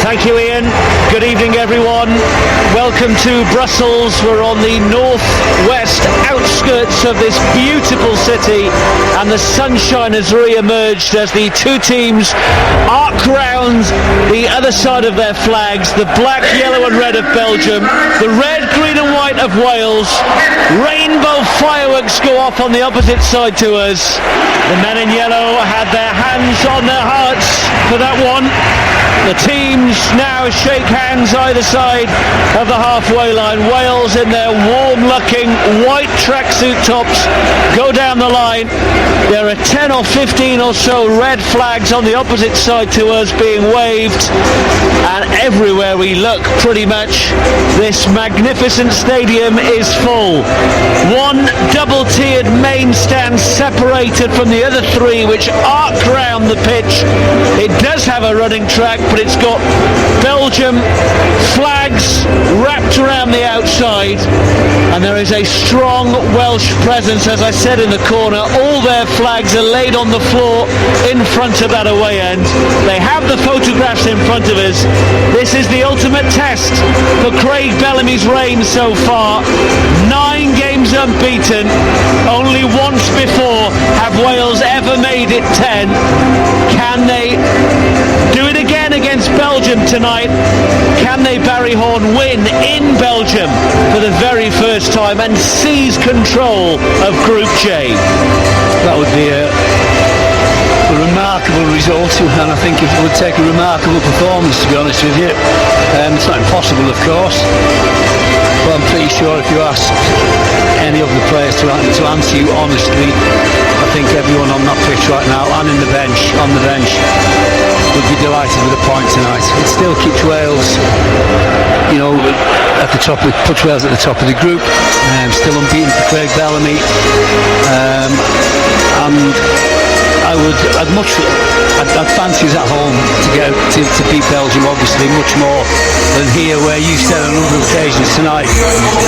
Thank you, Ian. Good evening, everyone. Welcome to Brussels. We're on the northwest outskirts of this beautiful city, and the sunshine has re-emerged as the two teams arc round the other side of their flags, the black, yellow and red of Belgium, the red, green and white of Wales. Rainbow fireworks go off on the opposite side to us. The men in yellow had their hands on their hearts for that one. The teams now shake hands either side of the halfway line. Wales in their warm-looking white tracksuit tops go down the line. There are 10 or 15 or so red flags on the opposite side to us being waved, and everywhere we look, pretty much, this magnificent stadium is full. One double-tiered main stand separated from the other three, which arc round the pitch. It does have a running track, but it's got Belgium flags wrapped around the outside, and there is a strong Welsh presence, as I said, in the corner. All their flags are laid on the floor in front of that away end. They have the photographs in front of us. This is the ultimate test for Craig Bellamy's reign so far. 9 games unbeaten. Only once before have Wales ever made it 10. Can they do it again against Belgium tonight? Can they, Barry Horn, win in Belgium for the very first time and seize control of Group J? That would be a remarkable result, and I think it would take a remarkable performance, to be honest with you. It's not impossible, of course, but I'm pretty sure if you asked any of the players to answer you honestly, I think everyone on that pitch right now and on the bench would be delighted with a point tonight. It still keeps Wales, at the top. Puts Wales at the top of the group. Still unbeaten for Craig Bellamy, and I'd fancy us at home to beat Belgium, obviously, much more than here, where you said on a number of occasions tonight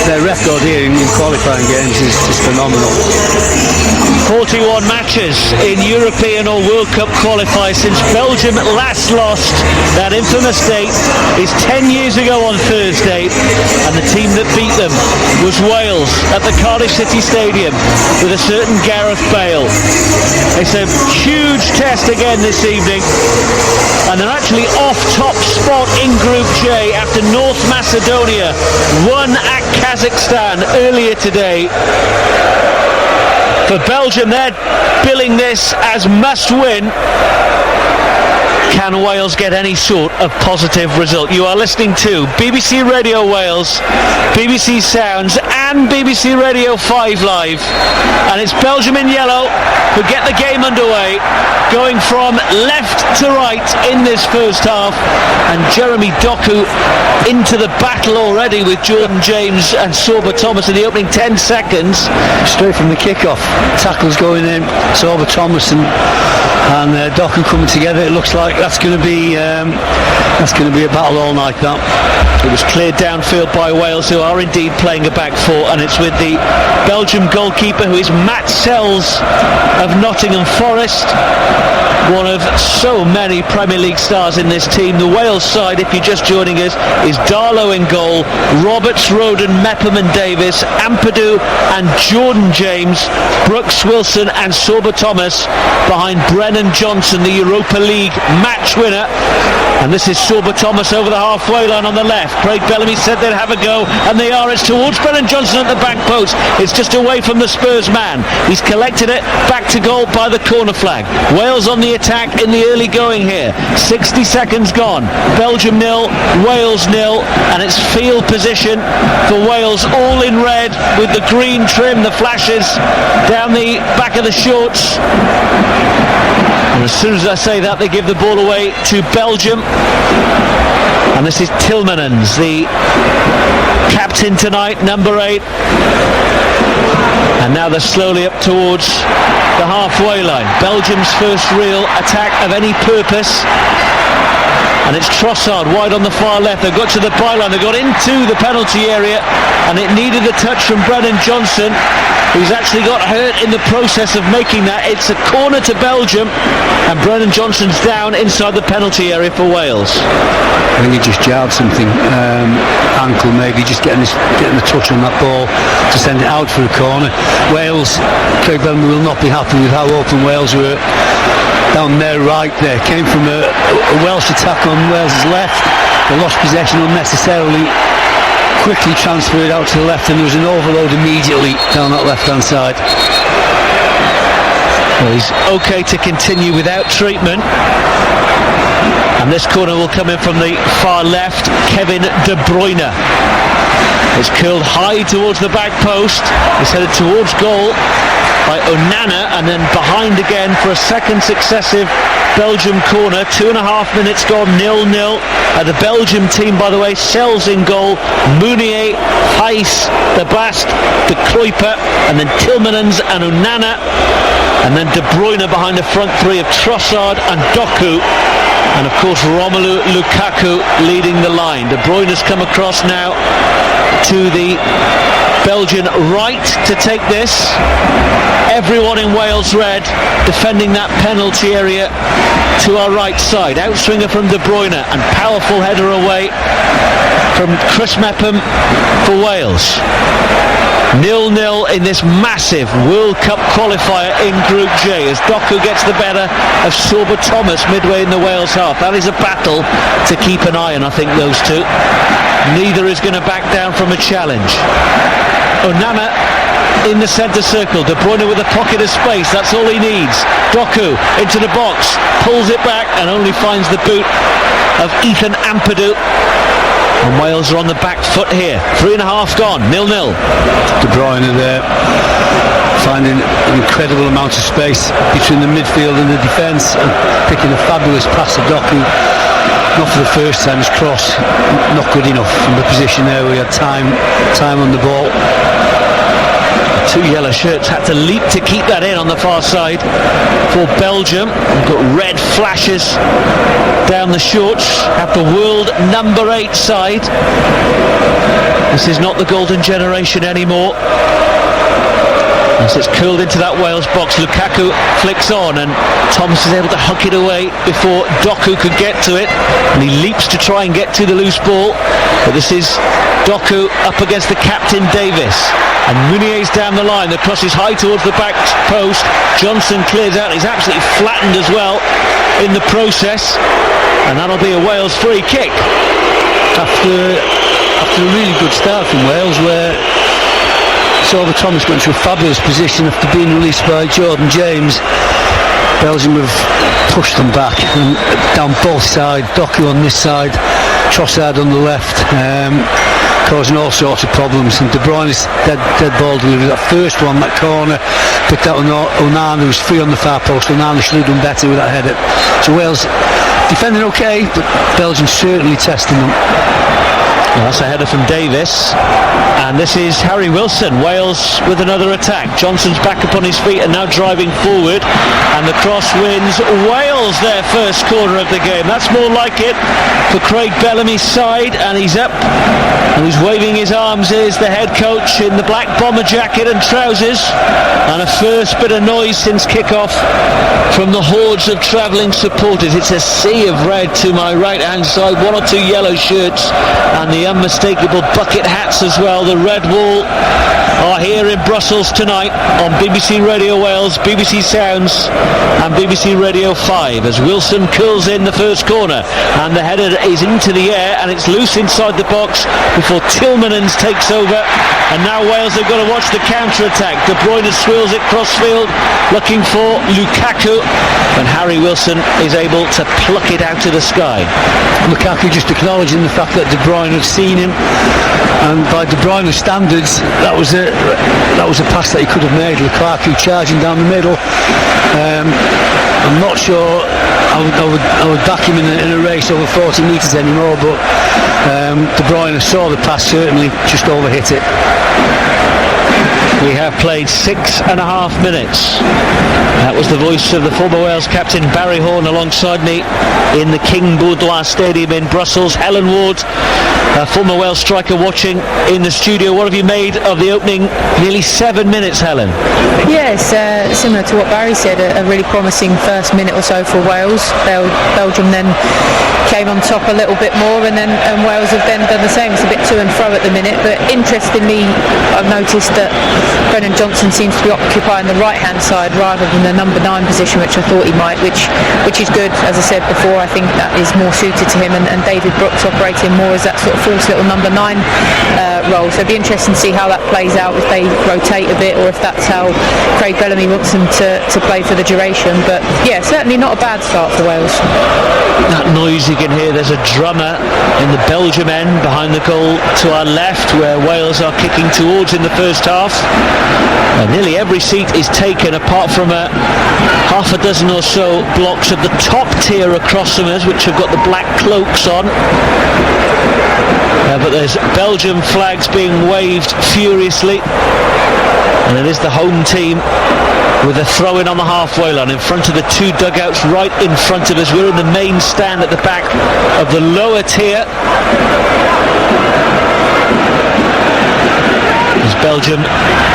their record here in qualifying games is just phenomenal. 41 matches in European or World Cup qualifiers since Belgium last lost. That infamous date is 10 years ago on Thursday, and the team that beat them was Wales at the Cardiff City Stadium with a certain Gareth Bale. It's a huge test again this evening, and they're actually off top spot in Group J after North Macedonia won at Kazakhstan earlier today. For Belgium, they're billing this as must win. Can Wales get any sort of positive result? You are listening to BBC Radio Wales, BBC Sounds and BBC Radio 5 Live, and it's Belgium in yellow who get the game underway, going from left to right in this first half, and Jeremy Doku into the battle already with Jordan James and Sorba Thomas in the opening 10 seconds. Straight from the kick-off, tackles going in, Sorba Thomas and Doku coming together. It looks like that's going to be a battle all night. That it was cleared downfield by Wales, who are indeed playing a back four, and it's with the Belgium goalkeeper, who is Matt Sells of Nottingham Forest, one of so many Premier League stars in this team. The Wales side, if you're just joining us, is Darlow in goal, Roberts, Roden, Mepham and Davis, Ampadu and Jordan James, Brooks Wilson and Sorba Thomas behind Brennan Johnson, the Europa League match winner. And this is Sorba Thomas over the halfway line on the left. Craig Bellamy said they'd have a go, and they are. It's towards Brennan Johnson at the back post. It's just away from the Spurs man. He's collected it back to goal by the corner flag. Wales on the attack in the early going here. 60 seconds gone. Belgium 0, Wales 0, and it's field position for Wales, all in red with the green trim, the flashes down the back of the shorts. And as soon as I say that, they give the ball away to Belgium. And this is Tillmanens, the captain tonight, number 8. And now they're slowly up towards the halfway line. Belgium's first real attack of any purpose. And it's Trossard wide on the far left. They've got to the byline, they got into the penalty area, and it needed the touch from Brennan Johnson, who who's actually got hurt in the process of making that. It's a corner to Belgium, and Brennan Johnson's down inside the penalty area for Wales. I think he just jarred something, ankle maybe, just getting the touch on that ball to send it out for a corner. Wales, Craig Bellamy will not be happy with how open Wales were down there right there. Came from a Welsh attack on Wales's left. They lost possession unnecessarily, quickly transferred out to the left, and there was an overload immediately down that left hand side. Well, he's okay to continue without treatment. And this corner will come in from the far left, Kevin De Bruyne. It's curled high towards the back post. It's headed towards goal by Onana, and then behind again for a second successive Belgium corner. 2.5 minutes gone, 0-0. The Belgium team, by the way, Sells in goal, Meunier, Heiss, De Bast, De Kruijper, and then Tielemans and Onana, and then De Bruyne behind the front three of Trossard and Doku, and of course Romelu Lukaku leading the line. De Bruyne has come across now to the Belgian right to take this. Everyone in Wales red defending that penalty area to our right side. Outswinger from De Bruyne, and powerful header away from Chris Mepham for Wales. 0-0 in this massive World Cup qualifier in Group J as Doku gets the better of Sorba Thomas midway in the Wales half. That is a battle to keep an eye on, I think, those two. Neither is going to back down from a challenge. Onana in the centre circle, De Bruyne with a pocket of space, that's all he needs. Doku into the box, pulls it back and only finds the boot of Ethan Ampadu. And Wales are on the back foot here. 3.5 gone, 0-0. De Bruyne there, finding an incredible amount of space between the midfield and the defence, and picking a fabulous pass to Doku. Not for the first time, his cross not good enough from the position there where he had time on the ball. Two yellow shirts had to leap to keep that in on the far side for Belgium. We've got red flashes down the shorts at the world number 8 side. This is not the golden generation anymore. As it's curled into that Wales box, Lukaku flicks on, and Thomas is able to huck it away before Doku could get to it, and he leaps to try and get to the loose ball, but this is Doku up against the captain Davis, and Meunier's down the line. The cross is high towards the back post. Johnson clears out. He's absolutely flattened as well in the process, and that'll be a Wales free kick. After a really good start from Wales, where Sorba Thomas went to a fabulous position after being released by Jordan James, Belgium have pushed them back and down both sides. Doku on this side, Trossard on the left, causing all sorts of problems. And De Bruyne is dead ball delivery. That first one, that corner, picked out Onana, who was free on the far post. Onana should have done better with that header. So Wales defending okay, but Belgium certainly testing them. Well, that's a header from Davis, and this is Harry Wilson. Wales with another attack. Johnson's back upon his feet and now driving forward, and the cross wins Wales their first corner of the game. That's more like it for Craig Bellamy's side, and he's up and he's waving his arms. Here's the head coach in the black bomber jacket and trousers, and a first bit of noise since kick-off from the hordes of travelling supporters. It's a sea of red to my right hand side, 1 or 2 yellow shirts, and the unmistakable bucket hats as well. The red wall are here in Brussels tonight on BBC Radio Wales, BBC Sounds and BBC Radio 5 as Wilson curls in the first corner, and the header is into the air and it's loose inside the box before Tielemans takes over, and now Wales have got to watch the counter-attack. De Bruyne swirls it cross-field looking for Lukaku, and Harry Wilson is able to pluck it out of the sky. Lukaku just acknowledging the fact that De Bruyne had seen him, and by De Bruyne's standards that was a pass that he could have made. Lukaku charging down the middle. I'm not sure I would back him in a race over 40 metres anymore, but De Bruyne saw the pass, certainly just overhit it. We have played 6.5 minutes. That was the voice of the former Wales captain Barry Horn alongside me in the King Boudoir Stadium in Brussels. Helen Ward, former Wales striker, watching in the studio. What have you made of the opening nearly 7 minutes, Helen? Yes, similar to what Barry said, a really promising first minute or so for Wales. Belgium then came on top a little bit more, and Wales have then done the same. It's a bit to and fro at the minute, but interestingly I've noticed that Brennan Johnson seems to be occupying the right hand side rather than the number 9 position, which I thought he might, which is good. As I said before, I think that is more suited to him, and David Brooks operating more as that sort of false little number 9 role. So it'd be interesting to see how that plays out, if they rotate a bit or if that's how Craig Bellamy wants them to play for the duration. But yeah, certainly not a bad start for Wales. That noise you can hear, there's a drummer in the Belgium end behind the goal to our left, where Wales are kicking towards in the first half. Nearly every seat is taken apart from half a dozen or so blocks of the top tier across from us, which have got the black cloaks on. But there's Belgium flags being waved furiously, and it is the home team with a throw-in on the halfway line in front of the 2 dugouts right in front of us. We're in the main stand at the back of the lower tier. As Belgium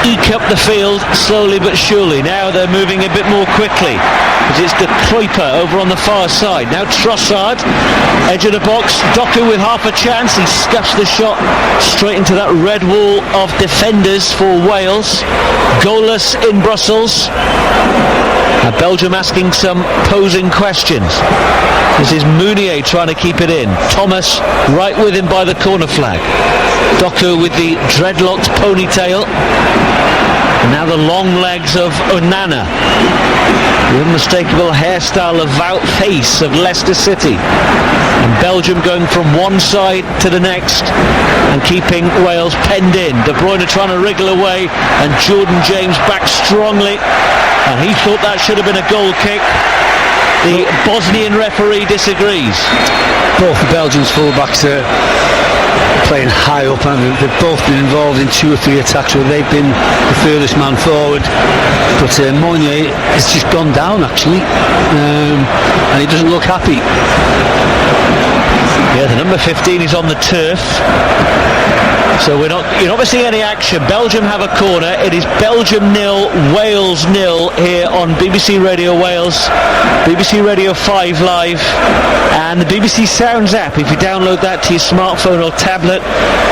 eke up the field slowly but surely. Now they're moving a bit more quickly, as it's De Kruijper over on the far side. Now Trossard, edge of the box. Doku with half a chance. He scuffs the shot straight into that red wall of defenders for Wales. Goalless in Brussels. Belgium asking some posing questions. This is Mounier trying to keep it in. Thomas right with him by the corner flag. Doku with the dreadlocked ponytail. And now the long legs of Onana. The unmistakable hairstyle of Wout Face of Leicester City. And Belgium going from one side to the next and keeping Wales penned in. De Bruyne trying to wriggle away, and Jordan James back strongly. And he thought that should have been a goal kick. The Bosnian referee disagrees. Both the Belgians fullbacks are playing high up, and they've both been involved in 2 or 3 attacks where they've been the furthest man forward. But Mounier has just gone down actually, and he doesn't look happy. Yeah, the number 15 is on the turf. So you're not seeing any action. Belgium have a corner. It is Belgium 0, Wales 0 here on BBC Radio Wales, BBC Radio 5 Live, and the BBC Sounds app. If you download that to your smartphone or tablet,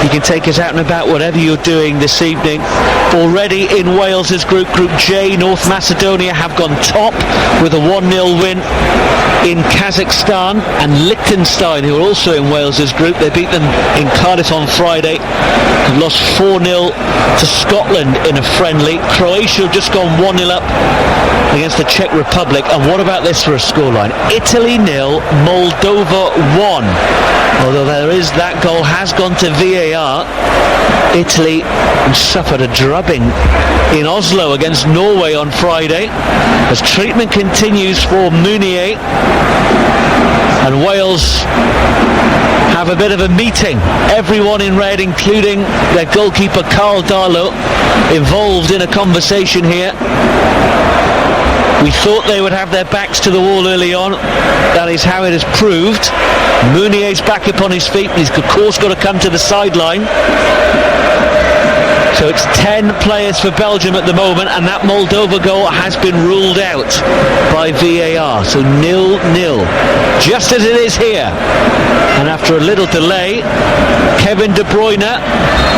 you can take us out and about whatever you're doing this evening. Already in Wales's group J, North Macedonia have gone top with a 1-0 win in Kazakhstan, and Liechtenstein, who are also in Wales's group, they beat them in Cardiff on Friday, and lost 4-0 to Scotland in a friendly. Croatia have just gone 1-0 up against the Czech Republic. And what about this for a scoreline? Italy 0, Moldova 1. Although that goal has gone to VAR. Italy suffered a drubbing in Oslo against Norway on Friday, as treatment continues for Mounier, and Wales have a bit of a meeting. Everyone in red, including their goalkeeper Carl Darlow, involved in a conversation here. We thought they would have their backs to the wall early on. That is how it has proved. Mounier's back up on his feet, and he's of course got to come to the sideline. So it's 10 players for Belgium at the moment, and that Moldova goal has been ruled out by VAR. So 0-0, just as it is here. And after a little delay, Kevin De Bruyne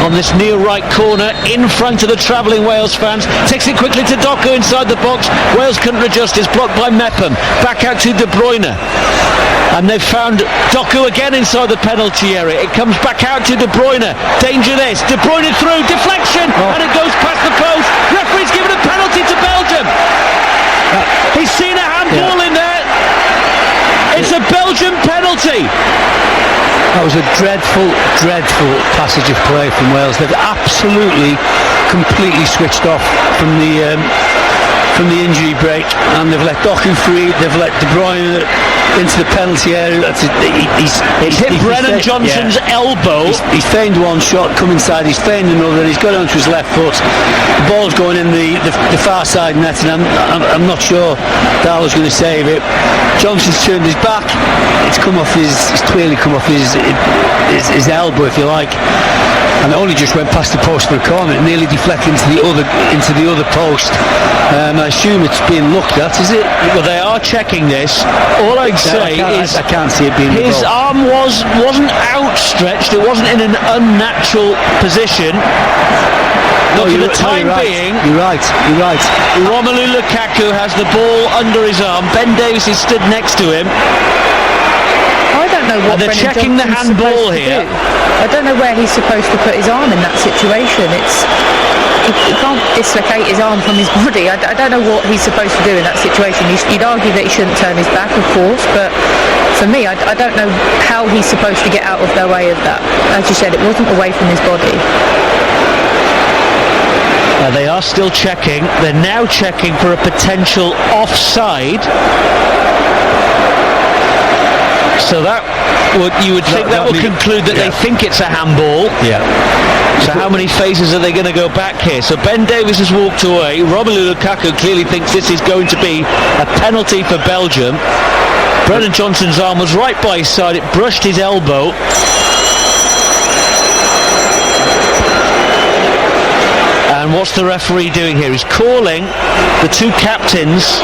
on this near right corner in front of the travelling Wales fans takes it quickly to Doku inside the box. Wales couldn't adjust. It's blocked by Mepham. Back out to De Bruyne. And they've found Doku again inside the penalty area. It comes back out to De Bruyne. Danger this. De Bruyne through. Deflection. And it goes past the post. Referee's given a penalty to Belgium. He's seen a handball in there. It's a Belgian penalty. That was a dreadful passage of play from Wales. They've absolutely, completely switched off from from the injury break, and they've let Doku free, they've let De Bruyne into the penalty area. He's hit Brennan Johnson's elbow. He's feigned one shot, come inside, he's feigned another, and he's got onto his left foot. The ball's going in the far side net, and I'm not sure Darlow's going to save it. Johnson's turned his back, it's clearly come off his elbow, if you like, and it only just went past the post for a corner. It nearly deflected into the other post. I assume it's being looked at, is it? Well, they are checking this. All I'd say is I can't see it being his arm wasn't outstretched. It wasn't in an unnatural position. But for the time being, you're right. Romelu Lukaku has the ball under his arm. Ben Davies is stood next to him. I don't know what they're Brennan checking the Johnson's handball supposed to here. do. I don't know where he's supposed to put his arm in that situation. He can't dislocate his arm from his body. I don't know what he's supposed to do in that situation. You'd argue that he shouldn't turn his back, of course, but for me, I don't know how he's supposed to get out of the way of that. As you said, it wasn't away from his body. They are still checking. They're now checking for a potential offside. So you would think that would conclude that they think it's a handball. Yeah. So how many phases are they going to go back here? So Ben Davies has walked away. Romelu Lukaku clearly thinks this is going to be a penalty for Belgium. Brennan Johnson's arm was right by his side. It brushed his elbow. And what's the referee doing here? He's calling the two captains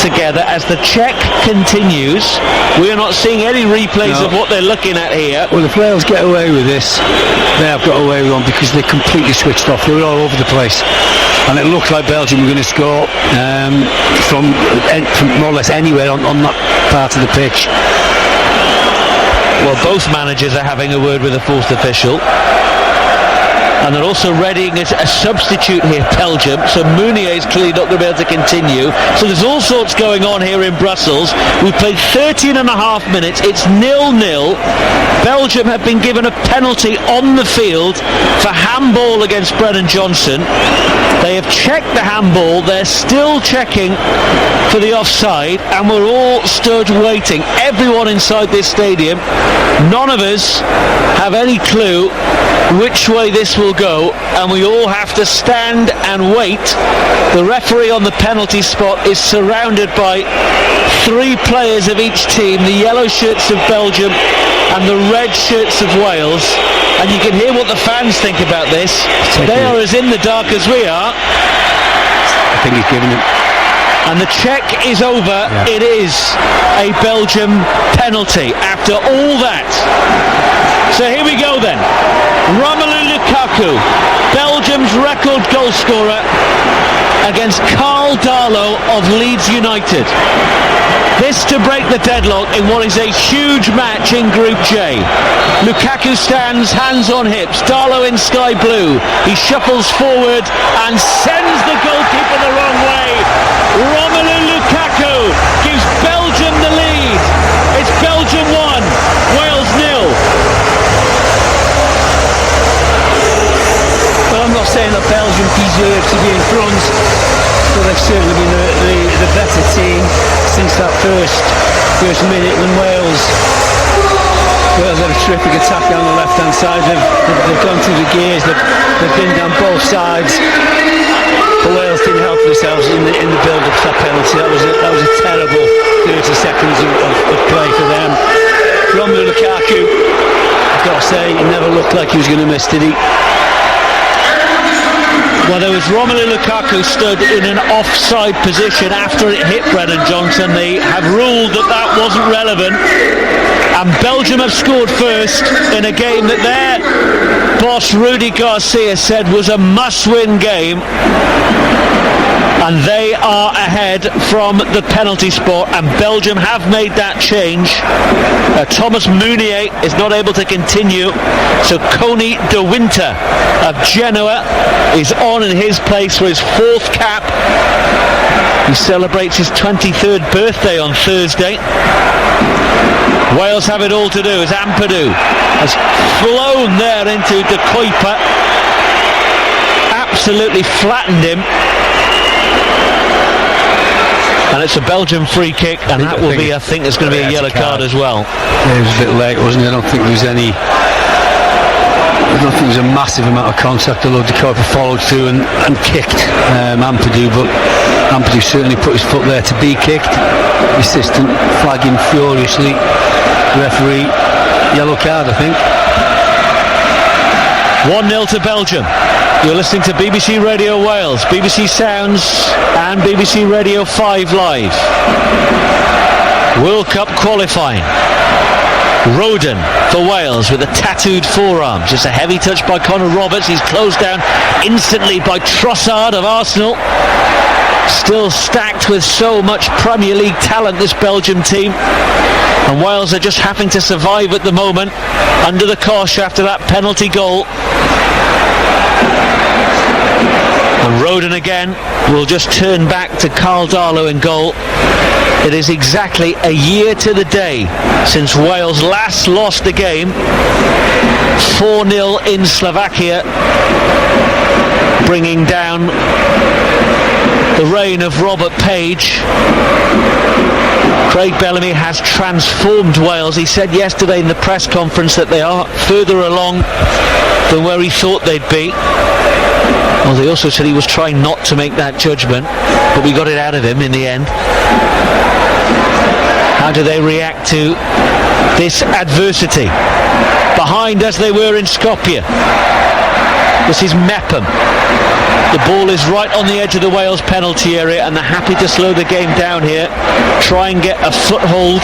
together as the check continues. We are not seeing any replays of what they're looking at here. Well, if Wales get away with this, they have got away with one because they completely switched off. They were all over the place, and it looked like Belgium were going to score from more or less anywhere on that part of the pitch. Well, both managers are having a word with the fourth official. And they're also readying a substitute here, Belgium. So Mounier is clearly not going to be able to continue. So there's all sorts going on here in Brussels. We've played 13 and a half minutes. It's 0-0. Belgium have been given a penalty on the field for handball against Brennan Johnson. They have checked the handball. They're still checking for the offside. And we're all stood waiting. Everyone inside this stadium. None of us have any clue which way this will go, and we all have to stand and wait. The referee on the penalty spot is surrounded by three players of each team, the yellow shirts of Belgium and the red shirts of Wales, and you can hear what the fans think about this. They are as in the dark as we are. I think he's given it. And the check is over. Yeah. It is a Belgium penalty after all that. So here we go then. Romelu Lukaku, Belgium's record goal scorer, against Karl Darlow of Leeds United. This to break the deadlock in what is a huge match in Group J. Lukaku stands, hands on hips, Darlow in sky blue. He shuffles forward and sends the goalkeeper the wrong way. Romelu Lukaku gives Belgium the lead. It's Belgium 1, Wales 0. Well, I'm not saying that Belgium deserve to be in front, but they've certainly been the better team since that first minute when Wales had a terrific attack down the left hand side. They've gone through the gears, they've been down both sides, but Wales didn't help themselves in the build up to that penalty. That was a terrible 30 seconds of play for them. Romelu Lukaku, I've got to say, he never looked like he was going to miss, did he? Well, there was Romelu Lukaku stood in an offside position after it hit Brennan Johnson. They have ruled that wasn't relevant, and Belgium have scored first in a game that their boss Rudy Garcia said was a must-win game, and they are ahead from the penalty spot, and Belgium have made that change. Thomas Mounier is not able to continue, so Coney de Winter of Genoa is on in his place for his fourth cap. He celebrates his 23rd birthday on Thursday. Wales have it all to do as Ampadu has flown there into De Kuyper, absolutely flattened him. And it's a Belgian free kick, and that will be, I think there's going to be a yellow card as well. Yeah, it was a bit late, wasn't it? I don't think there was a massive amount of contact, although the keeper followed through and kicked Ampadu, but Ampadu certainly put his foot there to be kicked. The assistant flagging furiously. The referee, yellow card, I think. 1-0 to Belgium. You're listening to BBC Radio Wales, BBC Sounds and BBC Radio 5 Live. World Cup qualifying. Roden for Wales with the tattooed forearms. It's a heavy touch by Connor Roberts. He's closed down instantly by Trossard of Arsenal. Still stacked with so much Premier League talent, this Belgium team. And Wales are just having to survive at the moment under the cosh after that penalty goal. And Roden again will just turn back to Carl Darlow in goal. It is exactly a year to the day since Wales last lost a game, 4-0 in Slovakia, bringing down the reign of Robert Page. Craig Bellamy has transformed Wales. He said yesterday in the press conference that they are further along than where he thought they'd be. Well, they also said he was trying not to make that judgment, but we got it out of him in the end. How do they react to this adversity? Behind as they were in Skopje. This is Mepham. The ball is right on the edge of the Wales penalty area, and they're happy to slow the game down here, try and get a foothold.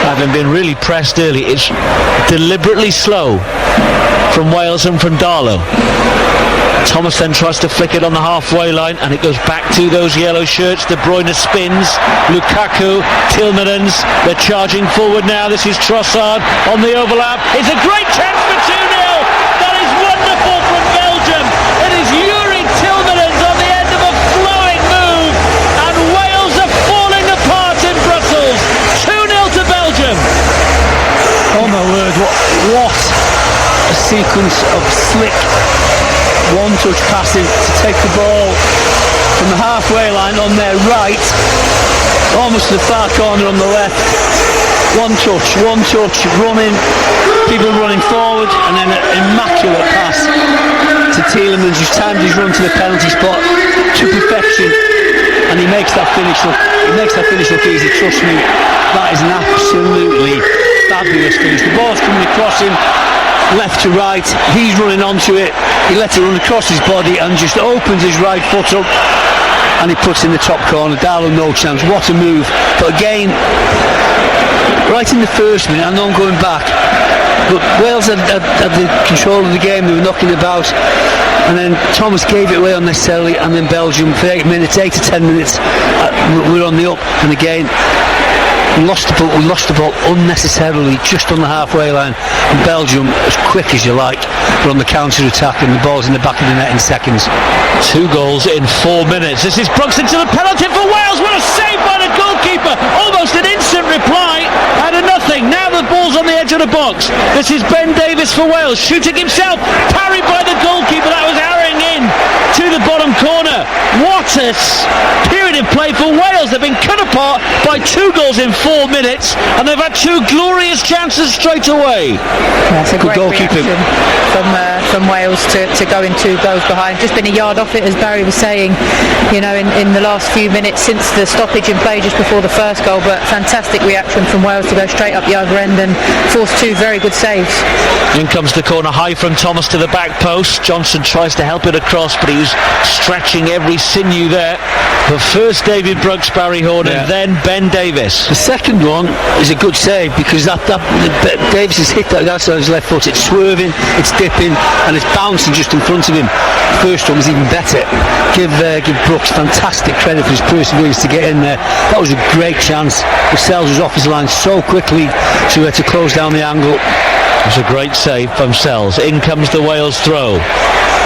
Having been really pressed early, it's deliberately slow from Wales and from Darlow. Thomas then tries to flick it on the halfway line, and it goes back to those yellow shirts. De Bruyne spins, Lukaku, Tielemans, they're charging forward now. This is Trossard on the overlap. It's a great chance for 2-0. That is wonderful from Belgium. It is Yuri Tielemans on the end of a flowing move, and Wales are falling apart in Brussels. 2-0 to Belgium. Oh my word, what a sequence of slick one-touch passing to take the ball from the halfway line on their right, almost to the far corner on the left. One touch, running, people running forward, and then an immaculate pass to Tielemans, who's timed his run to the penalty spot to perfection, and he makes that finish look easy. Trust me, that is an absolutely fabulous finish. The ball's coming across him, left to right, he's running onto it, he lets it run across his body and just opens his right foot up, and he puts in the top corner. Darlow no chance. What a move. But again, right in the first minute, I know I'm going back, but Wales had the control of the game. They were knocking about, and then Thomas gave it away unnecessarily, and then Belgium for 8 to 10 minutes we're on the up, and again we lost the ball unnecessarily just on the halfway line, and Belgium, as quick as you like, were on the counter-attack, and the ball's in the back of the net in seconds. 2 goals in 4 minutes. This is Brookston to the penalty for Wales. What a save by the goalkeeper. Almost an instant reply out of nothing. Now the ball's on the edge of the box. This is Ben Davies for Wales, shooting himself, parried by the goalkeeper. That was arrowing in to the bottom corner. What a period of play for Wales. They've been cut apart by 2 goals in 4 minutes, and they've had 2 glorious chances straight away. That's a great reaction from Wales to go in 2 goals behind. Just been a yard off it, as Barry was saying, you know, in the last few minutes since the stoppage in play just before the first goal. But fantastic reaction from Wales to go straight up the other end and force 2 very good saves. In comes the corner high from Thomas to the back post. Johnson tries to help it across, but he was stretching every sinew there. But first David Brooks, Barry Horn, and then Ben Davies. The second one is a good save, because Davies has hit that on his left foot. It's swerving, it's dipping, and it's bouncing just in front of him. The first one was even better. Give Brooks fantastic credit for his perseverance to get in there. That was a great chance. Lascelles was off his line so quickly to close down the angle. It was a great save from Sells. In comes the Wales throw.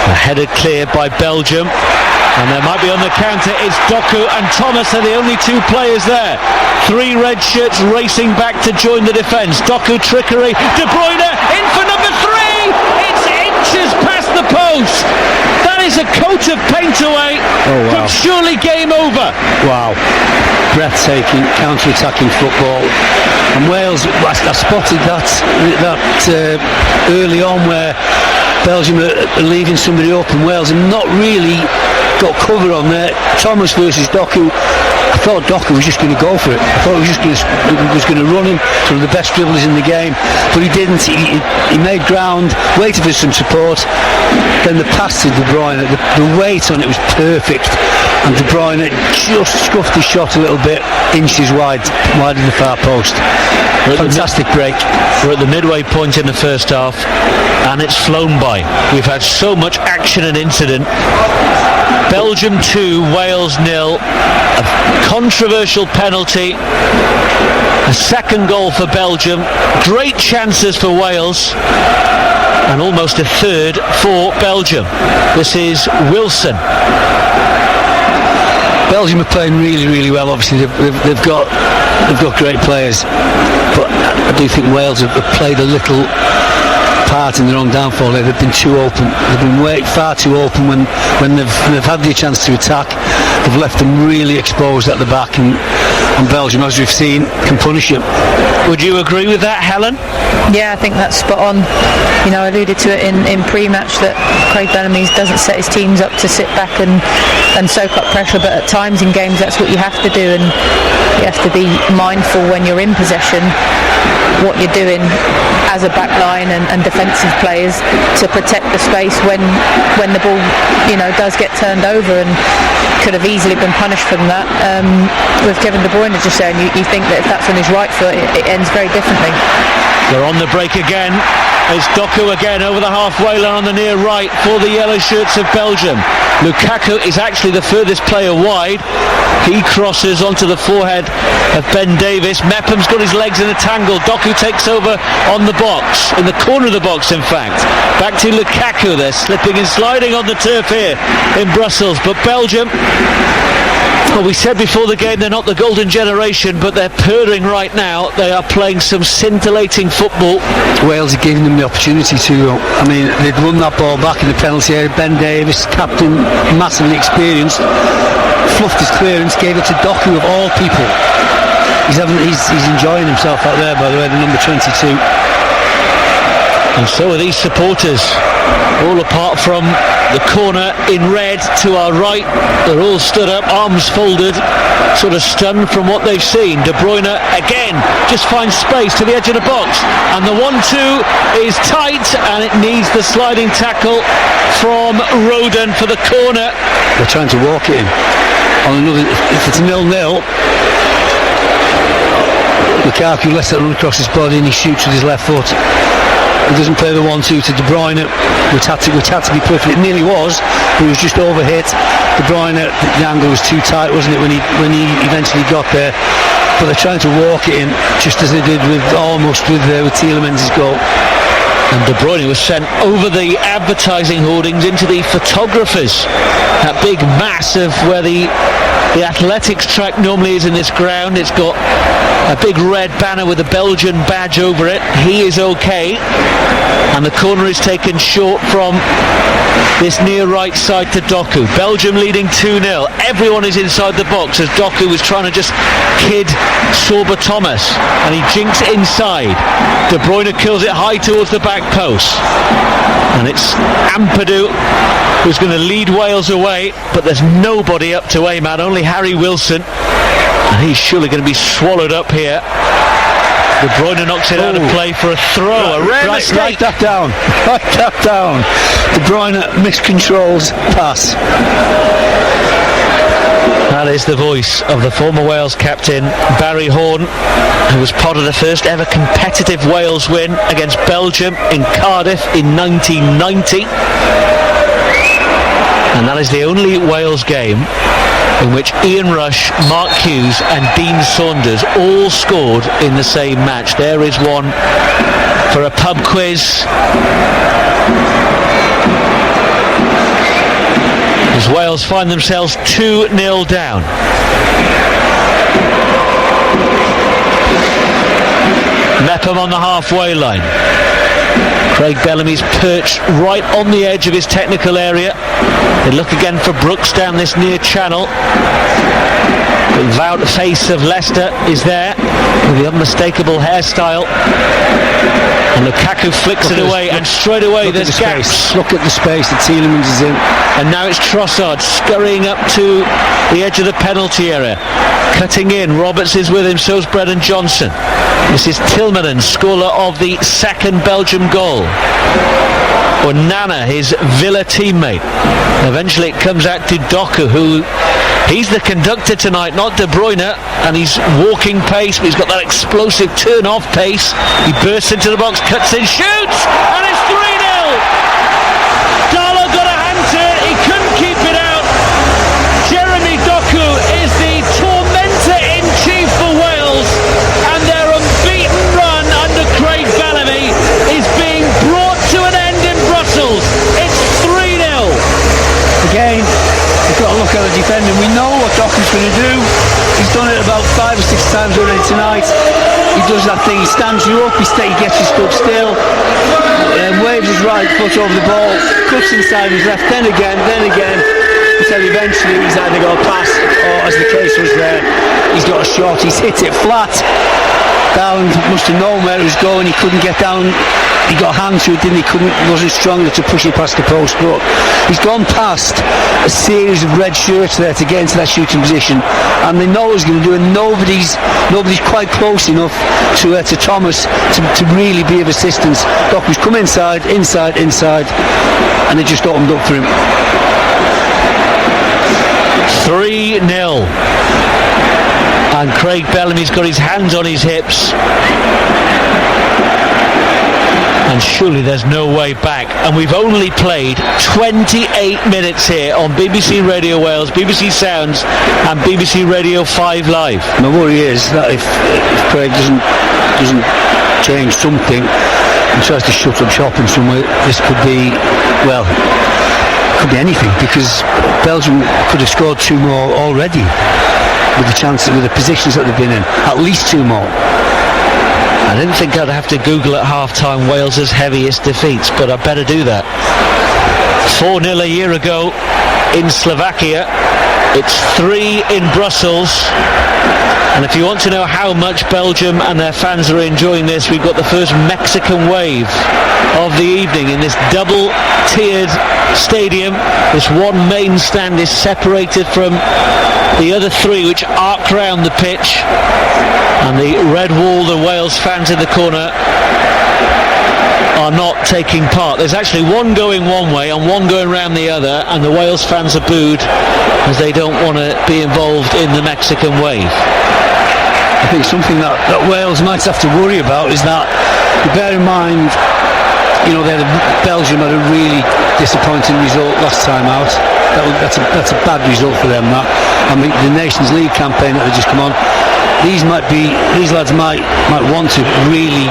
Headed clear by Belgium. And there might be on the counter. It's Doku and Thomas are the only 2 players there. 3 red shirts racing back to join the defence. Doku trickery. De Bruyne in for number 3. It's inches past the post. post. That is a coat of paint away from surely game over. Wow. Breathtaking, counter-attacking football. And Wales, I spotted that early on where Belgium are leaving somebody open. Wales have not really got cover on there. Thomas versus Doku. I thought Doku was just going to go for it. I thought he was going to run him, one of the best dribblers in the game, but he didn't. He made ground, waited for some support, then the pass to De Bruyne, the weight on it was perfect, and De Bruyne just scuffed his shot a little bit, inches wide of the far post. Fantastic break. We're at the midway point in the first half, and it's flown by. We've had so much action and incident. Belgium 2, Wales 0. A controversial penalty. A second goal for Belgium. Great chances for Wales. And almost a third for Belgium. This is Wilson. Belgium are playing really, really well. Obviously, they've got great players, but I do think Wales have played a little part in their own downfall. They've been too open. They've been far too open when they've had the chance to attack. They've left them really exposed at the back, and Belgium, as we've seen, can punish them. Would you agree with that, Helen? Yeah, I think that's spot on. You know, I alluded to it in pre-match that Craig Bellamy doesn't set his teams up to sit back and soak up pressure, but at times in games that's what you have to do, and you have to be mindful when you're in possession what you're doing as a back line and defensive players to protect the space when the ball, you know, does get turned over, and could have easily been punished from that. With Kevin De Bruyne just there, and you think that if that's on his right foot, it ends very differently. They're on the break again. It's Doku again over the halfway line on the near right for the yellow shirts of Belgium. Lukaku is actually the furthest player wide. He crosses onto the forehead of Ben Davies. Mepham's got his legs in a tangle. Doku takes over on the box, in the corner of the box in fact. Back to Lukaku. They're slipping and sliding on the turf here in Brussels. But Belgium, well, we said before the game they're not the golden generation, but they're purring right now. They are playing some scintillating football. Wales are giving them the opportunity to. I mean, they'd won that ball back in the penalty area. Ben Davies, captain, massively experienced, fluffed his clearance, gave it to Doku of all people. He's enjoying himself out there, by the way, the number 22. And so are these supporters, all apart from the corner in red to our right. They're all stood up, arms folded, sort of stunned from what they've seen. De Bruyne again just finds space to the edge of the box, and the 1-2 is tight, and it needs the sliding tackle from Roden for the corner. They're trying to walk it in on another. If it's 0-0, Lukaku lets it run across his body and he shoots with his left foot. He doesn't play the 1-2 to De Bruyne, which had to be perfect. It nearly was, but he was just overhit. De Bruyne, the angle was too tight, wasn't it, when he eventually got there? But they're trying to walk it in, just as they did with Tielemans' goal. And De Bruyne was sent over the advertising hoardings into the photographers. That big mass of where the athletics track normally is in this ground. It's got a big red banner with a Belgian badge over it. He is okay. And the corner is taken short from this near right side to Doku. Belgium leading 2-0. Everyone is inside the box as Doku was trying to just kid Sorba Thomas, and he jinks inside. De Bruyne kills it high towards the back post, and it's Ampadu who's going to lead Wales away, but there's nobody up to aim at, only Harry Wilson, and he's surely going to be swallowed up here. De Bruyne knocks it out of play for a throw. A rare mistake. Write that down. De Bruyne miscontrols pass. That is the voice of the former Wales captain Barry Horn, who was part of the first ever competitive Wales win against Belgium in Cardiff in 1990. And that is the only Wales game in which Ian Rush, Mark Hughes and Dean Saunders all scored in the same match. There is one for a pub quiz. As Wales find themselves 2-0 down. Mepham on the halfway line. Craig Bellamy's perched right on the edge of his technical area. They look again for Brooks down this near channel. The vowed face of Leicester is there with the unmistakable hairstyle. And Lukaku flicks it away, and straight away there's gaps. Look at the space that Tielemans is in. And now it's Trossard scurrying up to the edge of the penalty area. Cutting in, Roberts is with him, so's Brennan Johnson. This is Tillmanen, scorer of the second Belgium goal. Or Nana, his Villa teammate. Eventually it comes out to Doku, who he's the conductor tonight, not De Bruyne, and he's walking pace, but he's got that explosive turn-off pace. He bursts into the box, cuts in, shoots, and it's 3-0! Darlow got a hand to it, he couldn't keep it out. Jeremy Doku is the tormentor-in-chief for Wales, and their unbeaten run under Craig Bellamy is being brought to an end in Brussels. It's 3-0. Again, we've got to look at the defending. We know what Doku's going to do. He's done it about 5 or 6 times already tonight. He does that thing, he stands you up, he gets you stood still, waves his right foot over the ball, cuts inside his left, then again, until eventually he's either got a pass, or as the case was there, he's got a shot, he's hit it flat. Darland must have known where it was going, he couldn't get down, he got a hand to it, didn't he? Wasn't strong enough to push it past the post, but he's gone past a series of red shirts there to get into that shooting position, and they know he's going to do it. Nobody's quite close enough to Thomas to really be of assistance. Doku's come inside, and it just opened up for him. 3-0. And Craig Bellamy's got his hands on his hips. And surely there's no way back. And we've only played 28 minutes here on BBC Radio Wales, BBC Sounds and BBC Radio 5 Live. My worry is that if Craig doesn't change something and tries to shut up shop in some way, this could be anything, because Belgium could have scored 2 more already with the positions that they've been in, at least 2 more. I didn't think I'd have to Google at half-time Wales's heaviest defeats, but I better do that. 4-0 a year ago in Slovakia. It's 3 in Brussels. And if you want to know how much Belgium and their fans are enjoying this, we've got the first Mexican wave of the evening in this double-tiered stadium. This one main stand is separated from the other 3 which arc round the pitch, and the red wall, the Wales fans in the corner, are not taking part. There's actually one going one way and one going round the other, and the Wales fans are booed as they don't want to be involved in the Mexican wave. I think something that Wales might have to worry about is that, you bear in mind, Belgium had a really disappointing result last time out. That's a bad result for them. That, I mean, the Nations League campaign that had just come on, these lads might want to really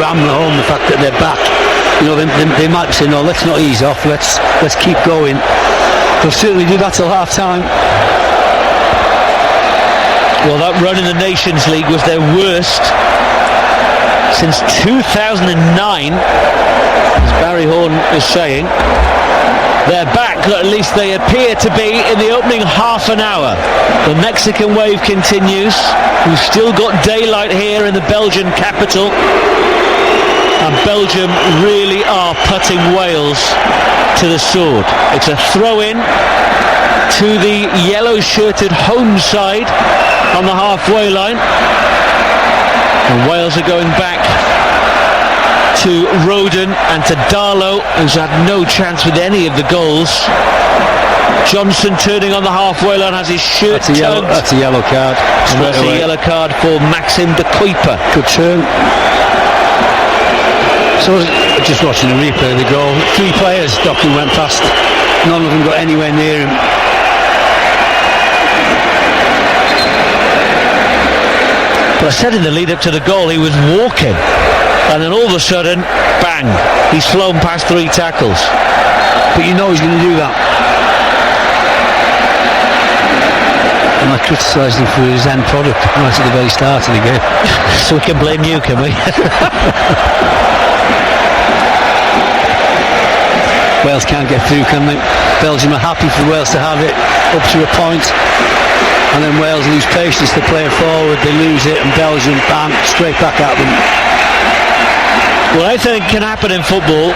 ram home the fact that they're back. They might say, no, let's not ease off, let's keep going. They'll certainly do that till half time. Well, that run in the Nations League was their worst since 2009, as Barry Horn is saying. They're back, at least they appear to be, in the opening half an hour. The Mexican wave continues. We've still got daylight here in the Belgian capital, and Belgium really are putting Wales to the sword. It's a throw-in to the yellow-shirted home side on the halfway line, and Wales are going back to Roden and to Darlow, who's had no chance with any of the goals. Johnson turning on the halfway line, has his shirt tugged. That's a yellow card. And that's a yellow card for Maxim de Kuiper. Good turn. So just watching the replay of the goal, 3 players Doku went past, none of them got anywhere near him. But I said in the lead up to the goal he was walking, and then all of a sudden, bang, he's flown past 3 tackles. But you know he's going to do that. And I criticised him for his end product right at the very start of the game. So we can blame you, can we? Wales can't get through, can they? Belgium are happy for Wales to have it up to a point, and then Wales lose patience, they play it forward, they lose it, and Belgium, bam, straight back at them. Well, anything can happen in football,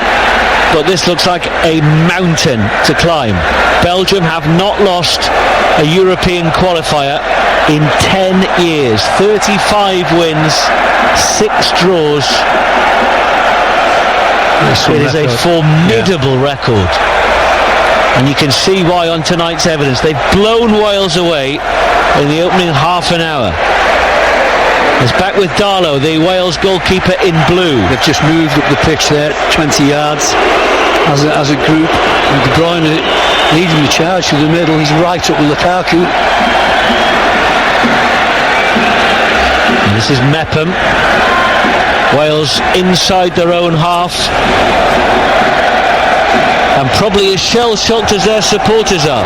but this looks like a mountain to climb. Belgium have not lost a European qualifier in 10 years. 35 wins, 6 draws. It is a formidable record. And you can see why on tonight's evidence. They've blown Wales away in the opening half an hour. It's back with Darlow, the Wales goalkeeper, in blue. They've just moved up the pitch there, 20 yards as a group. And De Bruyne leading the charge through the middle. He's right up with Lukaku. And this is Mepham. Wales inside their own half. And probably as shell-shocked as their supporters are.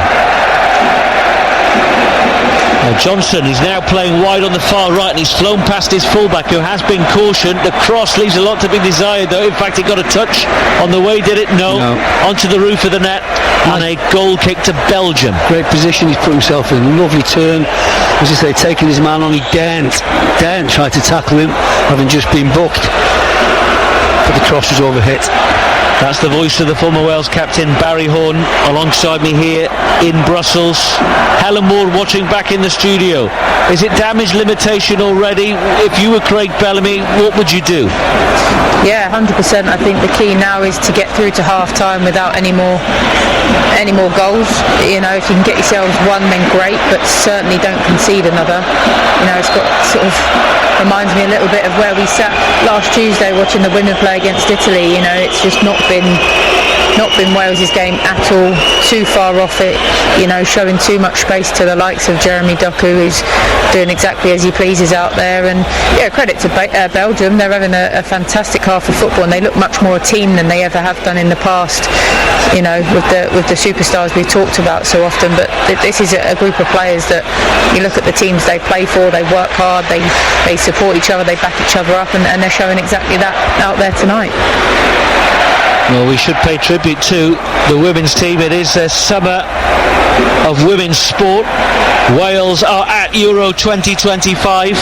Johnson, he's now playing wide on the far right, and he's flown past his fullback, who has been cautioned. The cross leaves a lot to be desired, though. In fact, he got a touch on the way, did it? No. Onto the roof of the net, and a goal kick to Belgium. Great position he's put himself in. Lovely turn. As I say, taking his man on, he daren't try to tackle him, having just been booked. But the cross was overhit. That's the voice of the former Wales captain, Barry Horn, alongside me here in Brussels. Helen Ward watching back in the studio. Is it damage limitation already? If you were Craig Bellamy, what would you do? Yeah, 100%. I think the key now is to get through to half-time without any more goals. You know, if you can get yourselves one, then great, but certainly don't concede another. You know, it's got sort of reminds me a little bit of where we sat last Tuesday watching the women play against Italy. You know, it's just not been Wales's game at all. Too far off it, you know, showing too much space to the likes of Jeremy Doku, who's doing exactly as he pleases out there. And yeah, credit to Belgium. They're having a fantastic half of football, and they look much more a team than they ever have done in the past, you know, with the superstars we've talked about so often. But this is a group of players that you look at the teams they play for, they work hard, they support each other, they back each other up, and they're showing exactly that out there tonight. Well, we should pay tribute to the women's team. It is a summer of women's sport. Wales are at Euro 2025,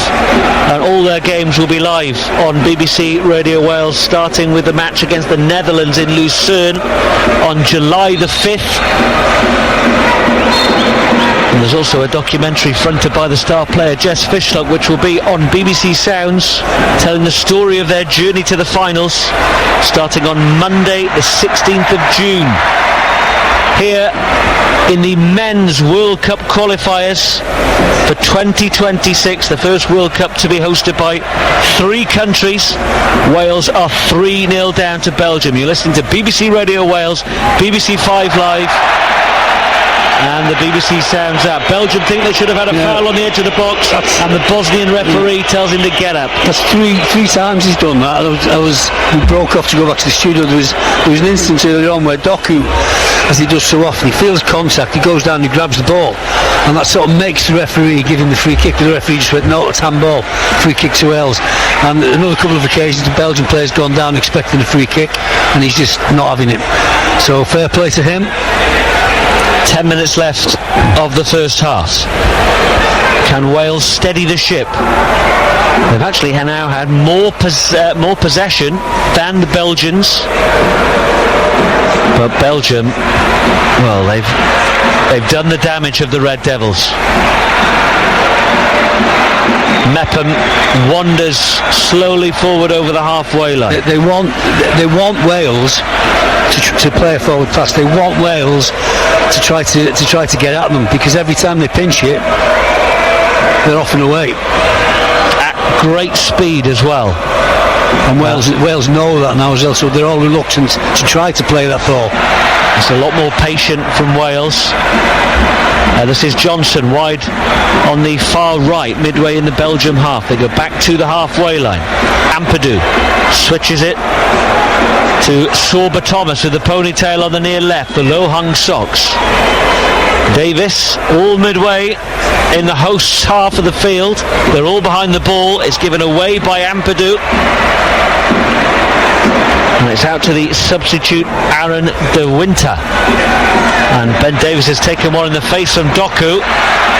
and all their games will be live on BBC Radio Wales, starting with the match against the Netherlands in Lucerne on July the 5th. And there's also a documentary fronted by the star player Jess Fishlock, which will be on BBC Sounds, telling the story of their journey to the finals, starting on Monday the 16th of June. Here in the men's World Cup qualifiers for 2026, the first World Cup to be hosted by 3 countries. Wales are 3-0 down to Belgium. You're listening to BBC Radio Wales, BBC 5 Live, and the BBC Sounds app. Belgium think they should have had a foul on the edge of the box, and the Bosnian referee tells him to get up. That's three times he's done that. We broke off to go back to the studio. There was an instance earlier on where Doku, as he does so often, he feels contact, he goes down, he grabs the ball, and that sort of makes the referee give him the free kick. The referee just went, no, it's handball, free kick to Wales. And another couple of occasions the Belgian player's gone down expecting a free kick, and he's just not having it. So fair play to him. 10 minutes left of the first half. Can Wales steady the ship? They've actually now had more possession than the Belgians, but Belgium, well, they've done the damage of the Red Devils. Mepham wanders slowly forward over the halfway line. They want Wales to play a forward pass. They want Wales to try to get at them, because every time they pinch it, they're off and away at great speed as well. And Wales know that now as well, so they're all reluctant to try to play that ball. It's a lot more patient from Wales. This is Johnson wide on the far right, midway in the Belgium half. They go back to the halfway line. Ampadu switches it to Sorba Thomas with the ponytail on the near left, the low hung socks. Davis all midway in the hosts' half of the field. They're all behind the ball. It's given away by Ampadu. And it's out to the substitute Aaron De Winter. And Ben Davies has taken one in the face from Doku.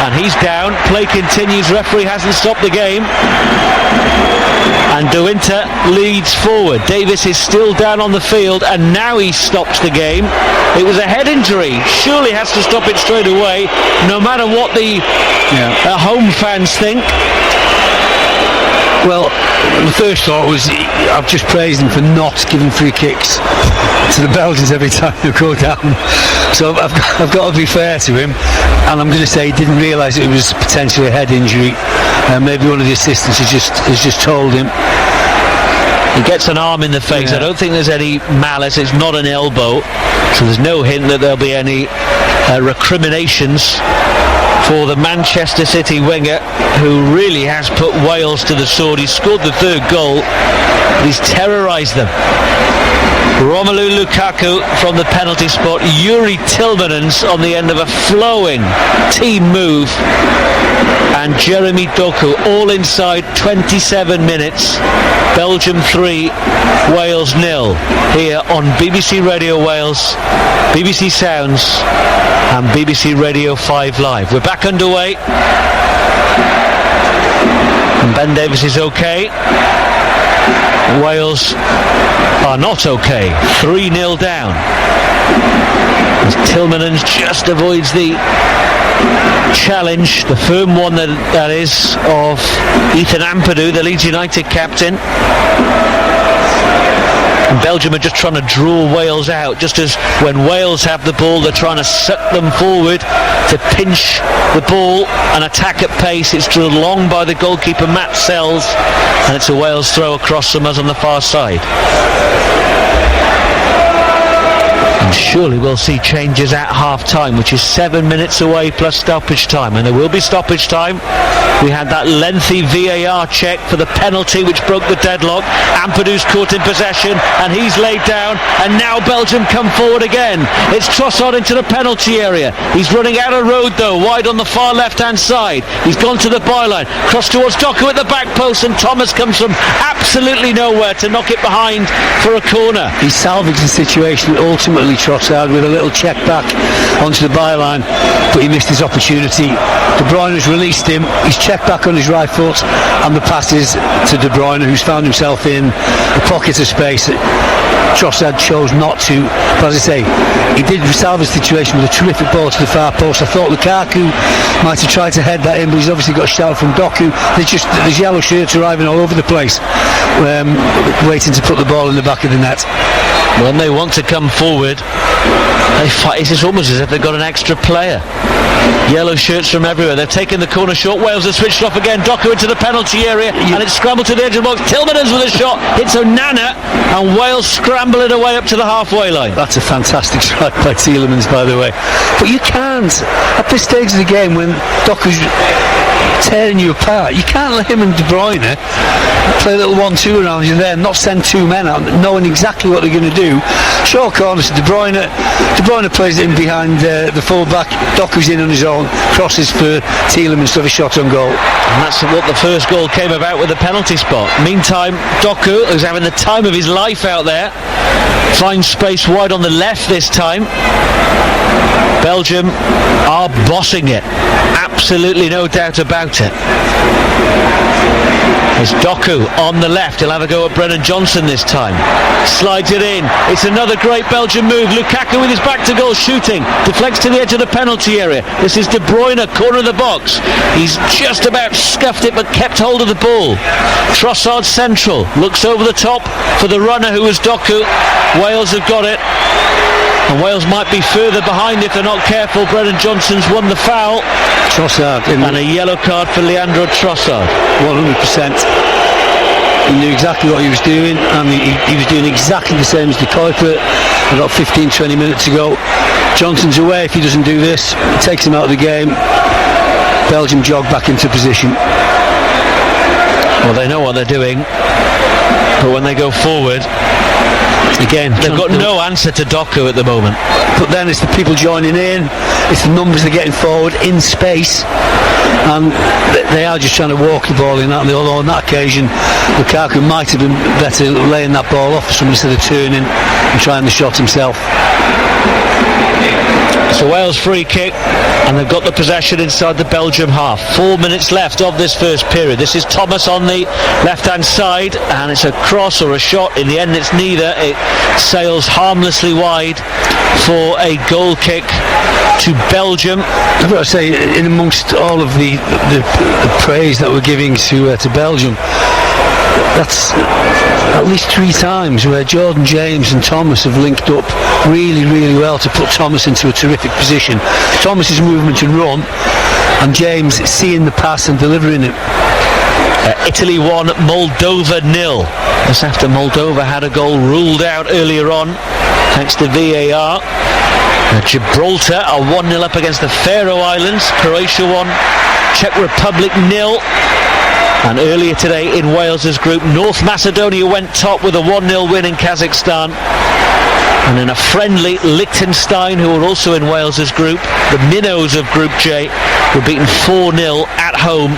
And he's down. Play continues. Referee hasn't stopped the game. And De Winter leads forward. Davis is still down on the field, and now he stops the game. It was a head injury. Surely has to stop it straight away, no matter what the home fans think. Well, the first thought was, I've just praised him for not giving free kicks to the Belgians every time they go down. So I've got to be fair to him, and I'm going to say he didn't realise it was potentially a head injury. Maybe one of the assistants has just told him. He gets an arm in the face. I don't think there's any malice. It's not an elbow, so there's no hint that there'll be any recriminations for the Manchester City winger, who really has put Wales to the sword. He's scored the third goal, but he's terrorised them. Romelu Lukaku from the penalty spot, Yuri Tillmanens on the end of a flowing team move, and Jeremy Doku, all inside 27 minutes. Belgium 3, Wales 0, here on BBC Radio Wales, BBC Sounds and BBC Radio 5 Live. We're back underway, and Ben Davies is okay. Wales are not okay. 3-0 down. As Tillmanens just avoids the challenge, the firm one that is, of Ethan Ampadu, the Leeds United captain. And Belgium are just trying to draw Wales out. Just as when Wales have the ball, they're trying to suck them forward to pinch the ball and attack at pace. It's drilled long by the goalkeeper Matt Sells, and it's a Wales throw across from us on the far side. And surely we'll see changes at half-time, which is 7 minutes away plus stoppage time, and there will be stoppage time. We had that lengthy VAR check for the penalty which broke the deadlock. Ampadu's caught in possession, and he's laid down, and now Belgium come forward again. It's Trossard into the penalty area. He's running out of road though, wide on the far left-hand side. He's gone to the byline, cross towards Doku at the back post, and Thomas comes from absolutely nowhere to knock it behind for a corner. He salvaged the situation ultimately, Trossard, with a little check back onto the byline, but he missed his opportunity. De Bruyne has released him. He's checked back on his right foot, and the pass is to De Bruyne, who's found himself in a pocket of space that Trossard chose not to. But as I say, he did salvage the situation with a terrific ball to the far post. I thought Lukaku might have tried to head that in, but he's obviously got a shout from Doku. There's yellow shirts arriving all over the place, waiting to put the ball in the back of the net. When they want to come forward, they fight. It's almost as if they've got an extra player. Yellow shirts from everywhere. They've taken the corner shot. Wales have switched off again. Doku into the penalty area, and it's scrambled to the edge of the box. Tillmanens with a shot. It's Onana, and Wales scramble it away up to the halfway line. That's a fantastic strike by Tielemans, by the way. But you can't, at this stage of the game, when Doku's tearing you apart, you can't let him and De Bruyne play a little 1-2 around you there, not send two men out, knowing exactly what they're going to do. Short corners to De Bruyne. De Bruyne plays it in behind the full-back. Doku's in on his own, crosses for Tielemans to have a shot on goal. And that's what the first goal came about, with the penalty spot. Meantime, Doku, who's having the time of his life out there, finds space wide on the left this time. Belgium are bossing it. Absolutely no doubt about it. It's Doku on the left. He'll have a go at Brennan Johnson this time. Slides it in. It's another great Belgian move. Lukaku with his back to goal shooting. Deflects to the edge of the penalty area. This is De Bruyne, corner of the box. He's just about scuffed it but kept hold of the ball. Trossard central. Looks over the top for the runner who was Doku. Wales have got it. And Wales might be further behind if they're not careful. Brennan Johnson's won the foul. Trossard. And a yellow card for Leandro Trossard. 100%. He knew exactly what he was doing, and he was doing exactly the same as the Kuiper about 15-20 minutes ago. Johnson's away if he doesn't do this. It takes him out of the game. Belgium jog back into position. Well, they know what they're doing, but when they go forward, again, they've got no answer to Doku at the moment. But then it's the people joining in, it's the numbers they're getting forward in space. and they are just trying to walk the ball in that. Although on that occasion, Lukaku might have been better laying that ball off for somebody instead of turning and trying the shot himself. It's a Wales free kick, and they've got the possession inside the Belgium half. 4 minutes left of this first period. This is Thomas on the left-hand side, and it's a cross or a shot. In the end, it's neither. It sails harmlessly wide for a goal kick to Belgium. I've got to say, in amongst all of the praise that we're giving to Belgium, that's at least 3 times where Jordan James and Thomas have linked up really, really well to put Thomas into a terrific position. Thomas's movement and run, and James seeing the pass and delivering it. Italy 1, Moldova 0. That's after Moldova had a goal ruled out earlier on thanks to VAR. Gibraltar are 1-0 up against the Faroe Islands. Croatia 1, Czech Republic 0. And earlier today in Wales's group, North Macedonia went top with a 1-0 win in Kazakhstan. And in a friendly, Liechtenstein, who are also in Wales's group, the minnows of Group J, were beaten 4-0 at home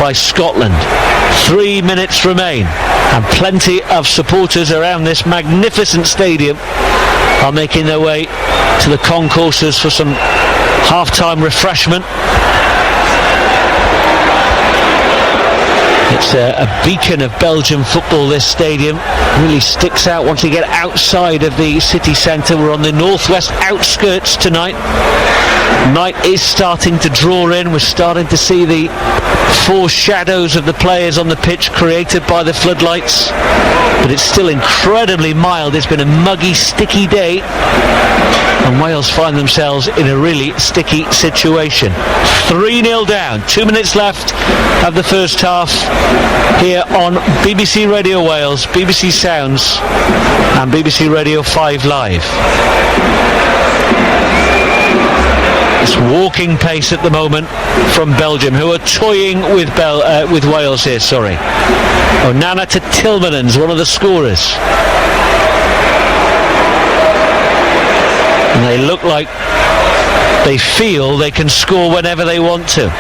by Scotland. 3 minutes remain, and plenty of supporters around this magnificent stadium are making their way to the concourses for some half-time refreshment. It's a beacon of Belgian football, this stadium. Really sticks out once you get outside of the city centre. We're on the northwest outskirts tonight. Night is starting to draw in. We're starting to see the foreshadows of the players on the pitch created by the floodlights. But it's still incredibly mild. It's been a muggy, sticky day. And Wales find themselves in a really sticky situation. 3-0 down, 2 minutes left of the first half here on BBC Radio Wales, BBC Sounds and BBC Radio 5 Live. It's walking pace at the moment from Belgium, who are toying with Wales here, sorry. Onana to Tillmanens, one of the scorers. And they look like they feel they can score whenever they want to.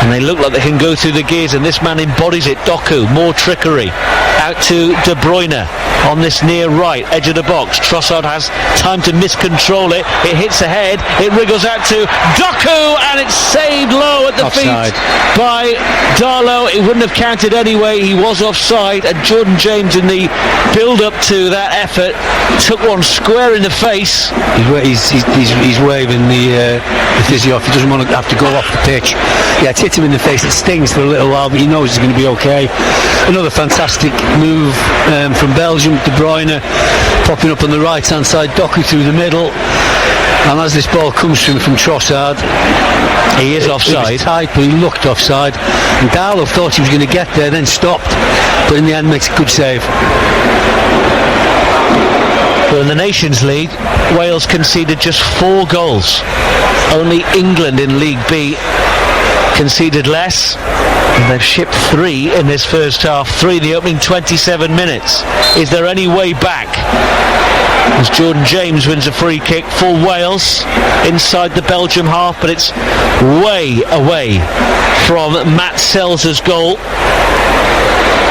And they look like they can go through the gears, and this man embodies it. Doku, more trickery. Out to De Bruyne on this near right, edge of the box. Trossard has time to miscontrol it. It hits ahead, it wriggles out to Doku, and it's saved low at the offside feet by Darlow. It wouldn't have counted anyway, he was offside, and Jordan James, in the build-up to that effort, took one square in the face. He's waving the physio off. He doesn't want to have to go off the pitch. Yeah, it's hit him in the face. It stings for a little while, but he knows he's going to be okay. Another fantastic move from Belgium. De Bruyne popping up on the right hand side, Doku through the middle, and as this ball comes to him from Trossard, he is offside. It was tight, but he looked offside, and Darlow thought he was going to get there, then stopped, but in the end makes a good save. Well, in the Nations League, Wales conceded just 4 goals. Only England in League B conceded less, and they've shipped 3 in this first half, 3 in the opening 27 minutes. Is there any way back? As Jordan James wins a free kick for Wales inside the Belgium half, but it's way away from Matt Sells' goal.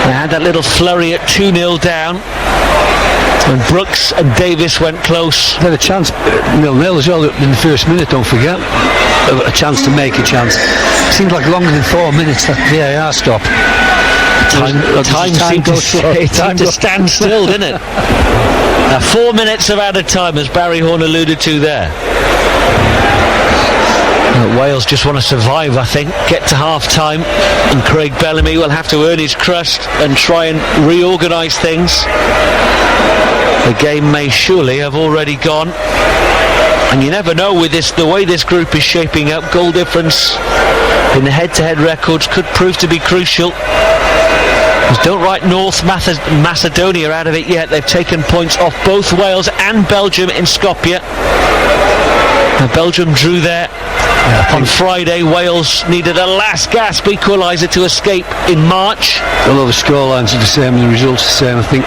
They had that little flurry at 2-0 down, and Brooks and Davis went close. They had a chance, 0-0 as well in the first minute, don't forget. A chance to make a chance. Seemed like longer than 4 minutes, that VAR stop. Time seemed to stand still, didn't it? 4 minutes of added time, as Barry Horn alluded to there. Wales just want to survive, I think, get to half-time, and Craig Bellamy will have to earn his crust and try and reorganise things. The game may surely have already gone, and you never know with this, the way this group is shaping up. Goal difference in the head-to-head records could prove to be crucial. Don't write North Macedonia out of it yet. They've taken points off both Wales and Belgium in Skopje. Now, Belgium drew there on Friday. Wales needed a last gasp equaliser to escape in March. Although the scorelines are the same and the results are the same, I think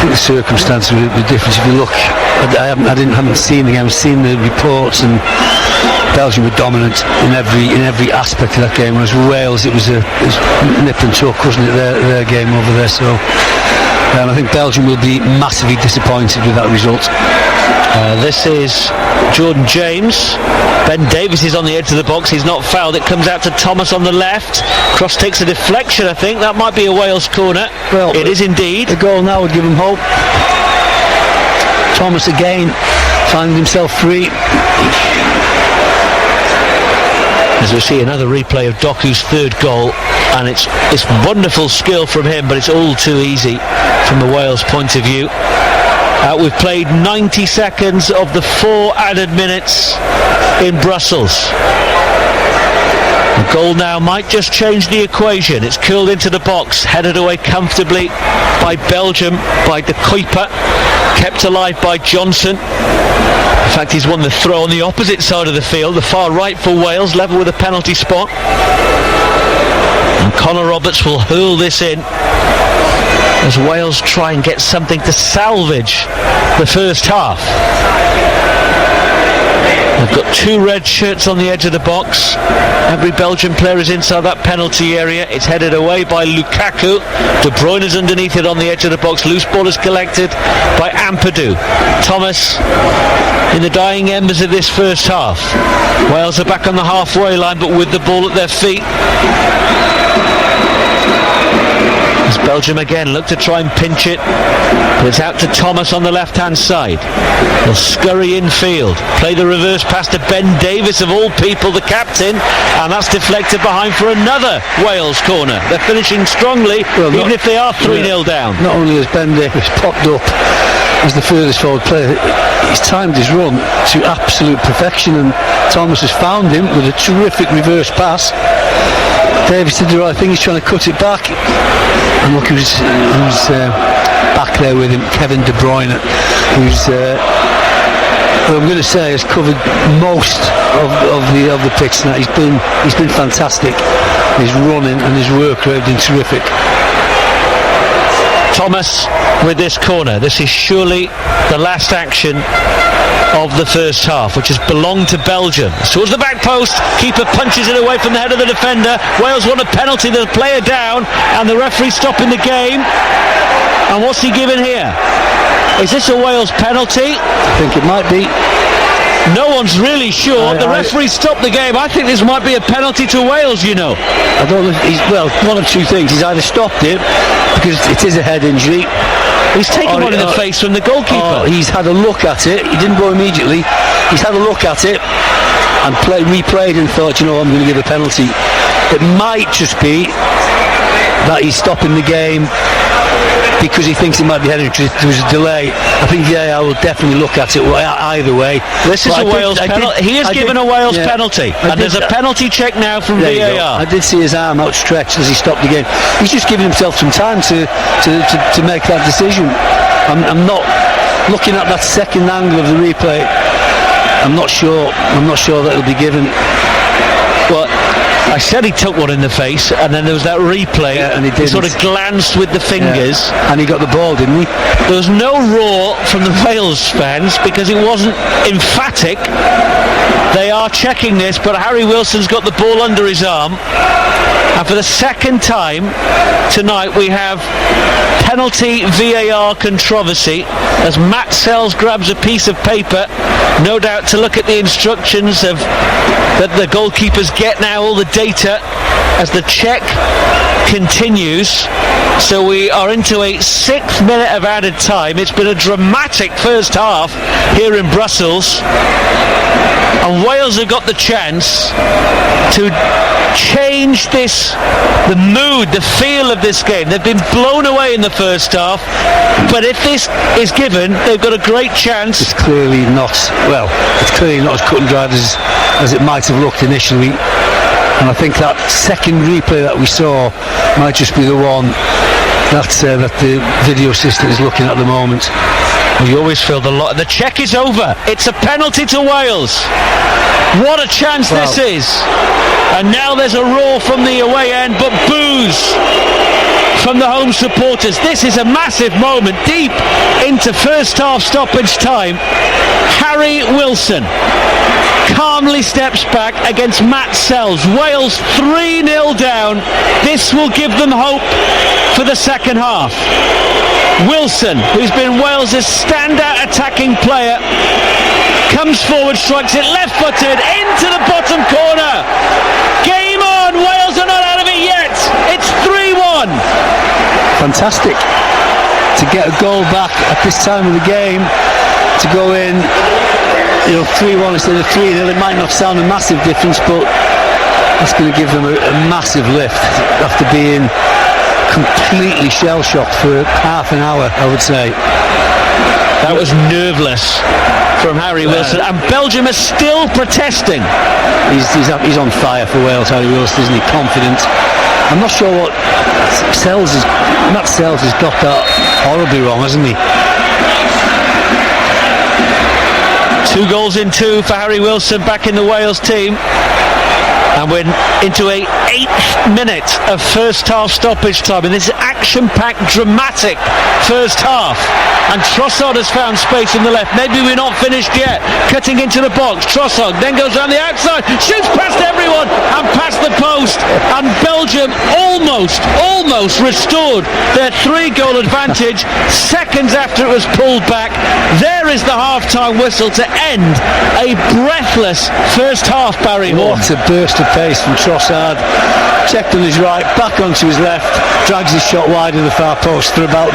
the circumstances are a bit different. If you look, I haven't seen the game, I've seen the reports, and Belgium were dominant in every aspect of that game, whereas Wales, it was nip and tuck, wasn't it, their game over there. So I think Belgium will be massively disappointed with that result. This is Jordan James. Ben Davies is on the edge of the box. He's not fouled. It comes out to Thomas on the left. Cross takes a deflection, I think. That might be a Wales corner. Well, it is indeed. The goal now would give him hope. Thomas again finding himself free. As we see another replay of Doku's third goal, and it's wonderful skill from him, but it's all too easy from the Wales point of view. We've played 90 seconds of the 4 added minutes in Brussels. The goal now might just change the equation. It's curled into the box, headed away comfortably by Belgium, by De Kuyper, kept alive by Johnson. In fact, he's won the throw on the opposite side of the field, the far right for Wales, level with a penalty spot. And Connor Roberts will hurl this in as Wales try and get something to salvage the first half. They've got 2 red shirts on the edge of the box. Every Belgian player is inside that penalty area. It's headed away by Lukaku. De Bruyne is underneath it on the edge of the box. Loose ball is collected by Ampadu. Thomas in the dying embers of this first half. Wales are back on the halfway line, but with the ball at their feet. As Belgium again look to try and pinch it, but it's out to Thomas on the left-hand side. They'll scurry infield, play the reverse pass to Ben Davies, of all people, the captain, and that's deflected behind for another Wales corner. They're finishing strongly, even if they are 3-0 down. Not only has Ben Davies popped up as the furthest forward player, he's timed his run to absolute perfection, and Thomas has found him with a terrific reverse pass. Davies did the right thing, he's trying to cut it back, and look who's back there with him, Kevin De Bruyne, who's I'm going to say has covered most of the pitch tonight. He's been fantastic. His running and his work rate have been terrific. Thomas with this corner. This is surely the last action of the first half, which has belonged to Belgium. Towards the back post, keeper punches it away from the head of the defender. Wales want a penalty, the player down, and the referee stopping the game. And what's he given here? Is this a Wales penalty? I think it might be. No one's really sure. The referee stopped the game. I think this might be a penalty to Wales, you know. I don't know. One of two things. He's either stopped it because it is a head injury. He's taken one in the face from the goalkeeper. He's had a look at it. He didn't go immediately. He's had a look at it and replayed and thought, you know, I'm going to give a penalty. It might just be that he's stopping the game because he thinks it might be heading because there was a delay. I think I will definitely look at it either way. This is a Wales penalty. He has given a Wales penalty, and there's a penalty check now from VAR. I did see his arm outstretched as he stopped the game. He's just giving himself some time to make that decision. I'm not looking at that second angle of the replay. I'm not sure that it'll be given. Well, I said he took one in the face, and then there was that replay, and he sort of glanced with the fingers, and he got the ball, didn't he? There was no roar from the Wales fans because it wasn't emphatic. They are checking this, but Harry Wilson's got the ball under his arm, and for the second time tonight we have penalty VAR controversy as Matt Sells grabs a piece of paper, no doubt to look at the instructions that the goalkeepers get now, all the data as the check continues. So we are into a 6th minute of added time. It's been a dramatic first half here in Brussels, and Wales have got the chance to change the mood, the feel of this game. They've been blown away in the first half, but if this is given, they've got a great chance. It's clearly not as cut and dried as it might have looked initially, and I think that second replay that we saw might just be the one that the video assistant is looking at the moment. Well, you always feel the check is over. It's a penalty to Wales. What a chance this is. And now there's a roar from the away end, but boos from the home supporters. This is a massive moment deep into first half stoppage time. Harry Wilson calmly steps back against Matt Sells. Wales 3-0 down. This will give them hope for the second half. Wilson, who's been Wales' standout attacking player, comes forward, strikes it left-footed into the bottom corner. Game on! Wales are not out of it yet. It's 3-1. Fantastic to get a goal back at this time of the game, to go in, 3-1 instead of 3-0. It might not sound a massive difference, but it's going to give them a massive lift after being completely shell-shocked for half an hour, I would say. That was nerveless from Harry Wilson, and Belgium is still protesting. He's on fire for Wales, Harry Wilson, isn't he? Confident. I'm not sure what Matt Sells has got that horribly wrong, hasn't he? 2 goals in 2 for Harry Wilson back in the Wales team. And we're into a 8th minute of first half stoppage time in this action-packed, dramatic first half. And Trossard has found space in the left. Maybe we're not finished yet. Cutting into the box. Trossard then goes around the outside, shoots past everyone and past the post. And Belgium almost restored their 3-goal advantage seconds after it was pulled back. There is the half-time whistle to end a breathless first half, Barry Horn. What a burst of pace from Trossard. Checked on his right, back onto his left, drags his shot wide of the far post for about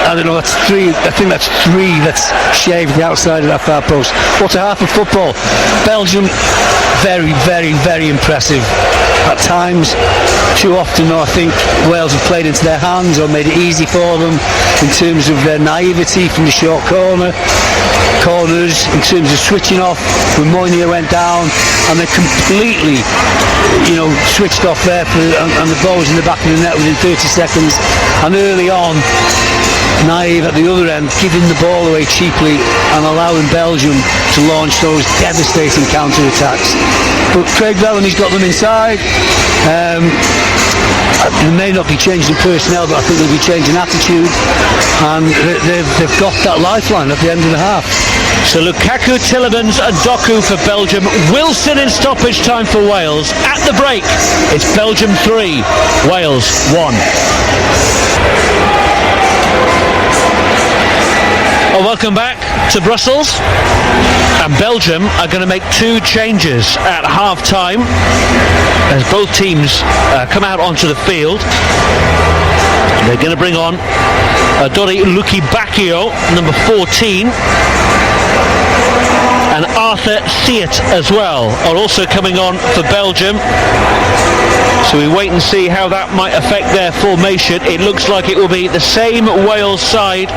that's 3. I think that's 3 that's shaved the outside of that far post. What a half of football. Belgium, very, very, very impressive. At times, too often though, I think Wales have played into their hands or made it easy for them in terms of their naivety from the short corners, in terms of switching off when Moynier went down, and they completely switched off there and the ball was in the back of the net within 30 seconds, and early on naive at the other end, giving the ball away cheaply and allowing Belgium to launch those devastating counter-attacks. But Craig Bellamy's got them inside. They may not be changing personnel, but I think they'll be changing attitude, and they've got that lifeline at the end of the half. So Lukaku, Tielemans and Doku for Belgium. Wilson in stoppage time for Wales. At the break, it's Belgium 3, Wales 1. Well, welcome back to Brussels, and Belgium are going to make 2 changes at half-time as both teams come out onto the field. They're going to bring on Dori Lukebakio, number 14, and Arthur Theat as well are also coming on for Belgium. So we wait and see how that might affect their formation. It looks like it will be the same Wales side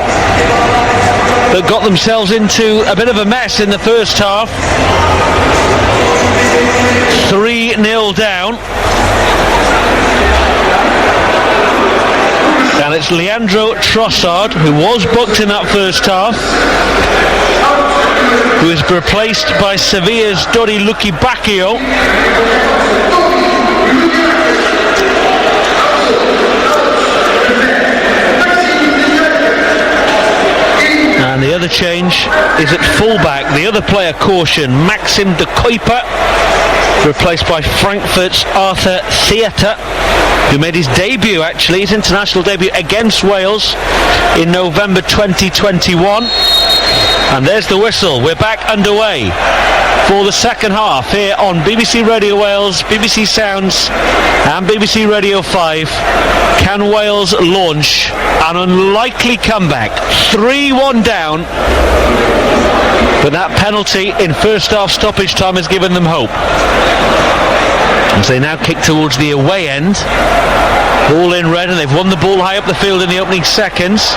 that got themselves into a bit of a mess in the first half. 3-0 down. And it's Leandro Trossard, who was booked in that first half, who is replaced by Sevilla's Dori Lukebakio. And the other change is at fullback. The other player caution, Maxim de Kuiper, replaced by Frankfurt's Arthur Theat, who made his debut, actually, his international debut against Wales in November 2021. And there's the whistle. We're back underway for the second half here on BBC Radio Wales, BBC Sounds and BBC Radio 5. Can Wales launch an unlikely comeback? 3-1 down, but that penalty in first half stoppage time has given them hope. And so they now kick towards the away end. All in red, and they've won the ball high up the field in the opening seconds.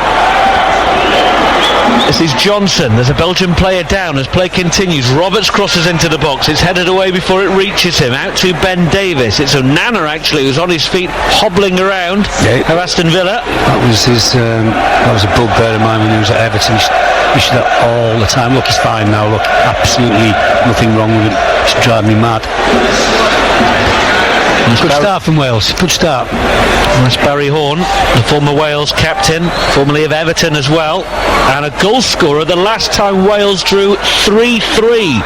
This is Johnson. There's a Belgian player down as play continues. Roberts crosses into the box. It's headed away before it reaches him. Out to Ben Davis. It's Onana, actually, who's on his feet, hobbling around. Of Aston Villa. That was a bugbear of mine when he was at Everton. He should have all the time. Look, he's fine now. Look, absolutely nothing wrong with him. It should drive me mad. Good start from Wales. Good start. That's Barry Horn, the former Wales captain, formerly of Everton as well, and a goal scorer the last time Wales drew 3-3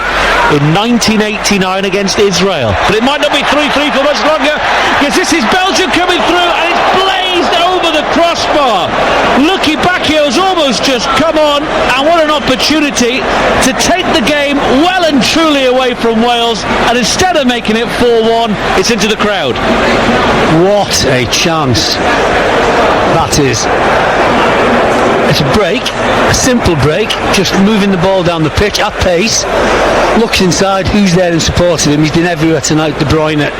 in 1989 against Israel. But it might not be 3-3 for much longer, because this is Belgium coming through, and it's blazed over the crossbar. Lucky Bacchio's almost just come on, and what an opportunity to take the game well and truly away from Wales, and instead of making it 4-1, it's into the crowd. What a chance that is. It's a break, a simple break, just moving the ball down the pitch at pace. Looks inside, who's there in support of him? He's been everywhere tonight, De Bruyne.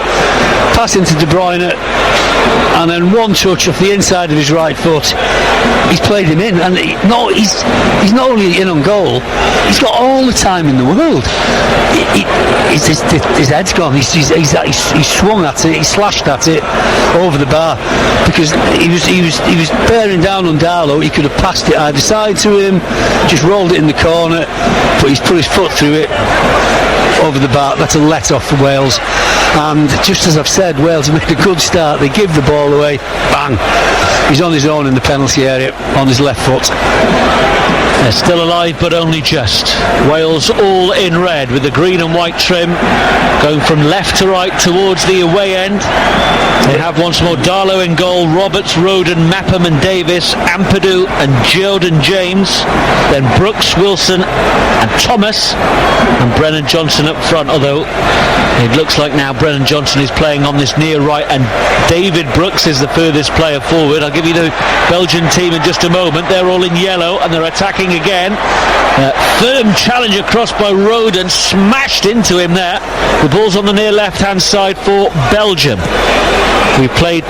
Pass into De Bruyne, and then one touch off the inside of his right foot. He's played him in, and he's not only in on goal, he's got all the time in the world. His head's gone. He's swung at it, he slashed at it over the bar, because he was bearing down on Darlow. He could have passed it either side to him, just rolled it in the corner, but he's put his foot through it over the bar. That's a let off for Wales, and just as I've said, Wales have made a good start. They give the ball away, bang, he's on his own in the penalty area on his left foot. They're still alive, but only just. Wales all in red with the green and white trim, going from left to right towards the away end. They have once more Darlow in goal, Roberts, Roden, Mapham and Davis, Ampadu and Jordan James, then Brooks, Wilson and Thomas, and Brennan Johnson up front, although it looks like now Brennan Johnson is playing on this near right, and David Brooks is the furthest player forward. I'll give you the Belgian team in just a moment. They're all in yellow and they're attacking again. Firm challenge across by Roden, smashed into him there. The ball's on the near left hand side for Belgium. We played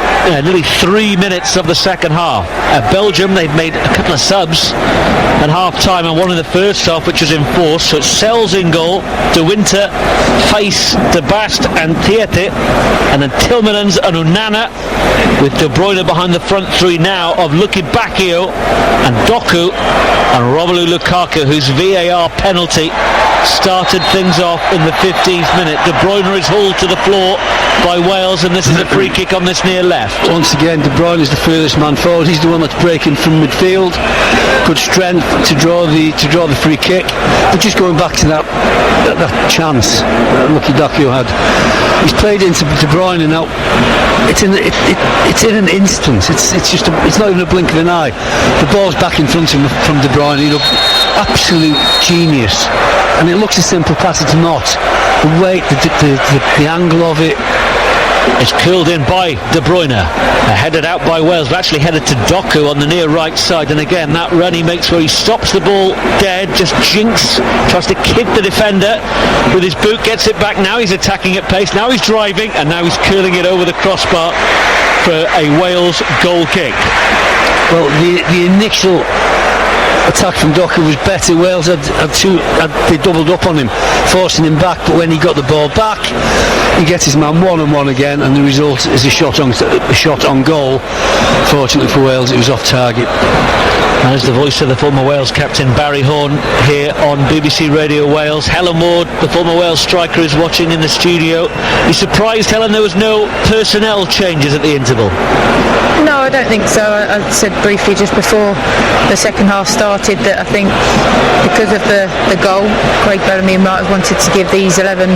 nearly 3 minutes of the second half. Belgium, they've made a couple of subs at half time and one in the first half, which was enforced. So it's Sells in goal, De Winter, Face, De Bast and Thiete, and then Tillmanens and Onana, with De Bruyne behind the front three now of Lucky Bacchio and Doku and Romelu Lukaku, whose VAR penalty started things off in the 15th minute. De Bruyne is hauled to the floor by Wales, and this is a free kick on this near left. Once again, De Bruyne is the furthest man forward. He's the one that's breaking from midfield. Good strength to draw the free kick. But just going back to that chance that Lucky Bacchio had, he's played into De Bruyne now. It's in an instant. It's not even a blink of an eye. The ball's back in front of him from De Bruyne. Absolute genius. And it looks a simple pass, it's not. The weight, the angle of it. It's curled in by De Bruyne, headed out by Wales, but actually headed to Doku on the near right side. And again, that run he makes where he stops the ball dead, just jinks, tries to kid the defender with his boot, gets it back. Now he's attacking at pace, now he's driving, and now he's curling it over the crossbar for a Wales goal kick. Well, the initial attack from Doku was better. Wales they doubled up on him, forcing him back, but when he got the ball back, he gets his man one-on-one again, and the result is a shot on goal. Fortunately for Wales, it was off target. That is the voice of the former Wales captain Barry Horn here on BBC Radio Wales. Helen Ward, the former Wales striker, is watching in the studio. You surprised, Helen, there was no personnel changes at the interval? No, I don't think so. I said briefly just before the second half started that I think because of the goal, Craig Bellamy might have wanted to give these 11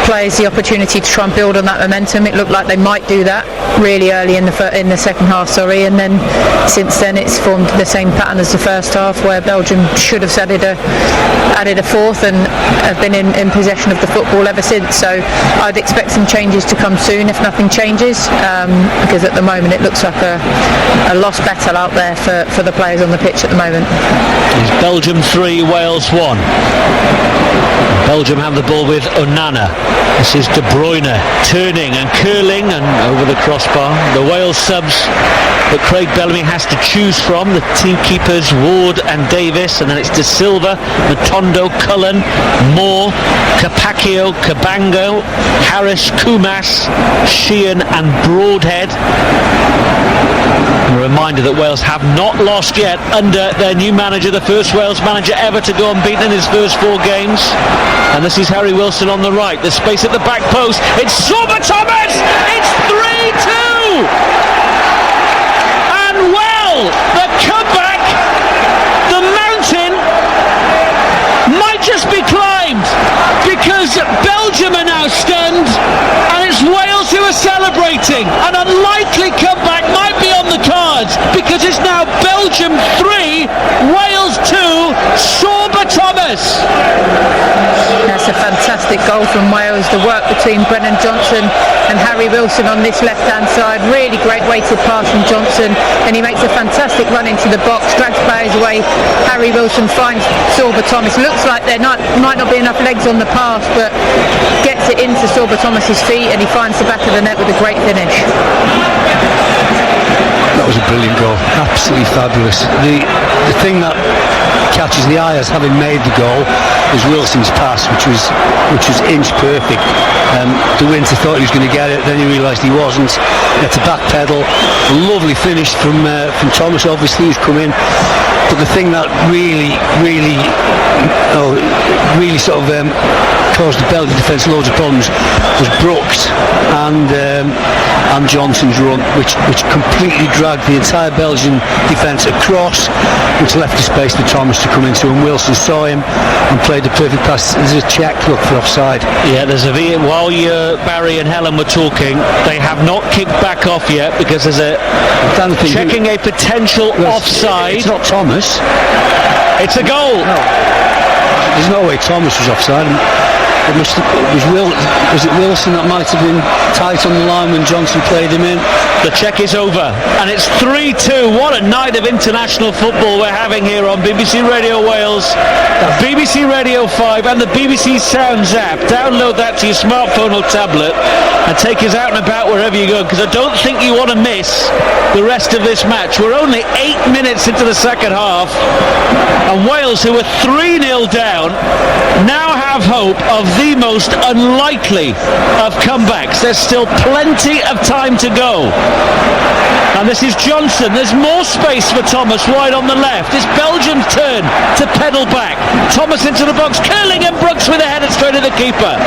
players the opportunity to try and build on that momentum. It looked like they might do that really early in the second half, and then since then it's formed the same pattern as the first half, where Belgium should have added a fourth and have been in possession of the football ever since. So I'd expect some changes to come soon if nothing changes, because at the moment it looks like a lost battle out there for the players on the pitch at the moment. It's Belgium 3, Wales 1. Belgium have the ball with Onana. This is De Bruyne turning and curling and over the crossbar. The Wales subs that Craig Bellamy has to choose from, the team keepers Ward and Davis, and then it's De Silva, Matondo, Cullen, Moore, Capaccio, Cabango, Harris, Kumas, Sheehan and Broadhead. A reminder that Wales have not lost yet under their new manager, the first Wales manager ever to go unbeaten in his first 4 games. And this is Harry Wilson on the right. There's space at the back post. It's Sorba Thomas! It's 3-2! And well, the comeback, the mountain might just be climbed, because Belgium are now stunned and it's Wales who are celebrating. An unlikely comeback might be on the cards, because it's now Belgium 3, Wales 2, Sorba Thomas. That's a fantastic goal from Wales. The work between Brennan Johnson and Harry Wilson on this left-hand side. Really great weighted pass from Johnson, and he makes a fantastic run into the box, drags players away. Harry Wilson finds Sorba Thomas. Looks like there might not be enough legs on the pass, but gets it into Sorba Thomas's feet, and he finds the back of the net with a great finish. That was a brilliant goal, absolutely fabulous. The thing that catches the eye as having made the goal was Wilson's pass, which was inch perfect. De Winter thought he was going to get it, then he realised he wasn't. He had to backpedal. A lovely finish from Thomas, obviously, who's come in. But the thing that really sort of caused the Belgian defence loads of problems was Brooks and Johnson's run, which completely dragged the entire Belgian defence across, which left the space for Thomas to come into, and Wilson saw him and played the perfect pass. There's a check, look, for offside. Yeah, there's a while Barry and Helen were talking, they have not kicked back off yet, because there's a checking a potential offside. It's not Thomas. It's a goal. No. There's no way Thomas was offside. Was it Wilson that might have been tight on the line when Johnson played him in? The check is over, and it's 3-2. What a night of international football we're having here on BBC Radio Wales, BBC Radio 5 and the BBC Sounds app. Download that to your smartphone or tablet and take us out and about wherever you go, because I don't think you want to miss the rest of this match. We're only 8 minutes into the second half, and Wales, who were 3-0 down, now have hope of the most unlikely of comebacks. There's still plenty of time to go. And this is Johnson. There's more space for Thomas wide on the left. It's Belgium's turn to pedal back. Thomas into the box, curling, and Brooks with a header straight at the keeper.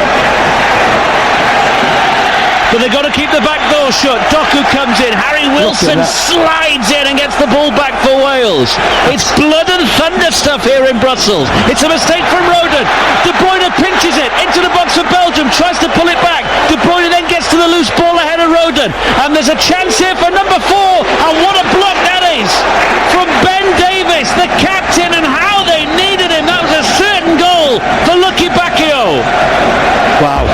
But they've got to keep the back door shut. Doku comes in. Harry Wilson slides in and gets the ball back for Wales. It's blood and thunder stuff here in Brussels. It's a mistake from Roden. De Bruyne pinches it into the box for Belgium, tries to pull it back. De Bruyne then gets to the loose ball ahead of Roden. And there's a chance here for number 4. And what a block that is from Ben Davies, the captain, and how they needed him. That was a certain goal for Lucky Bacchio. Wow.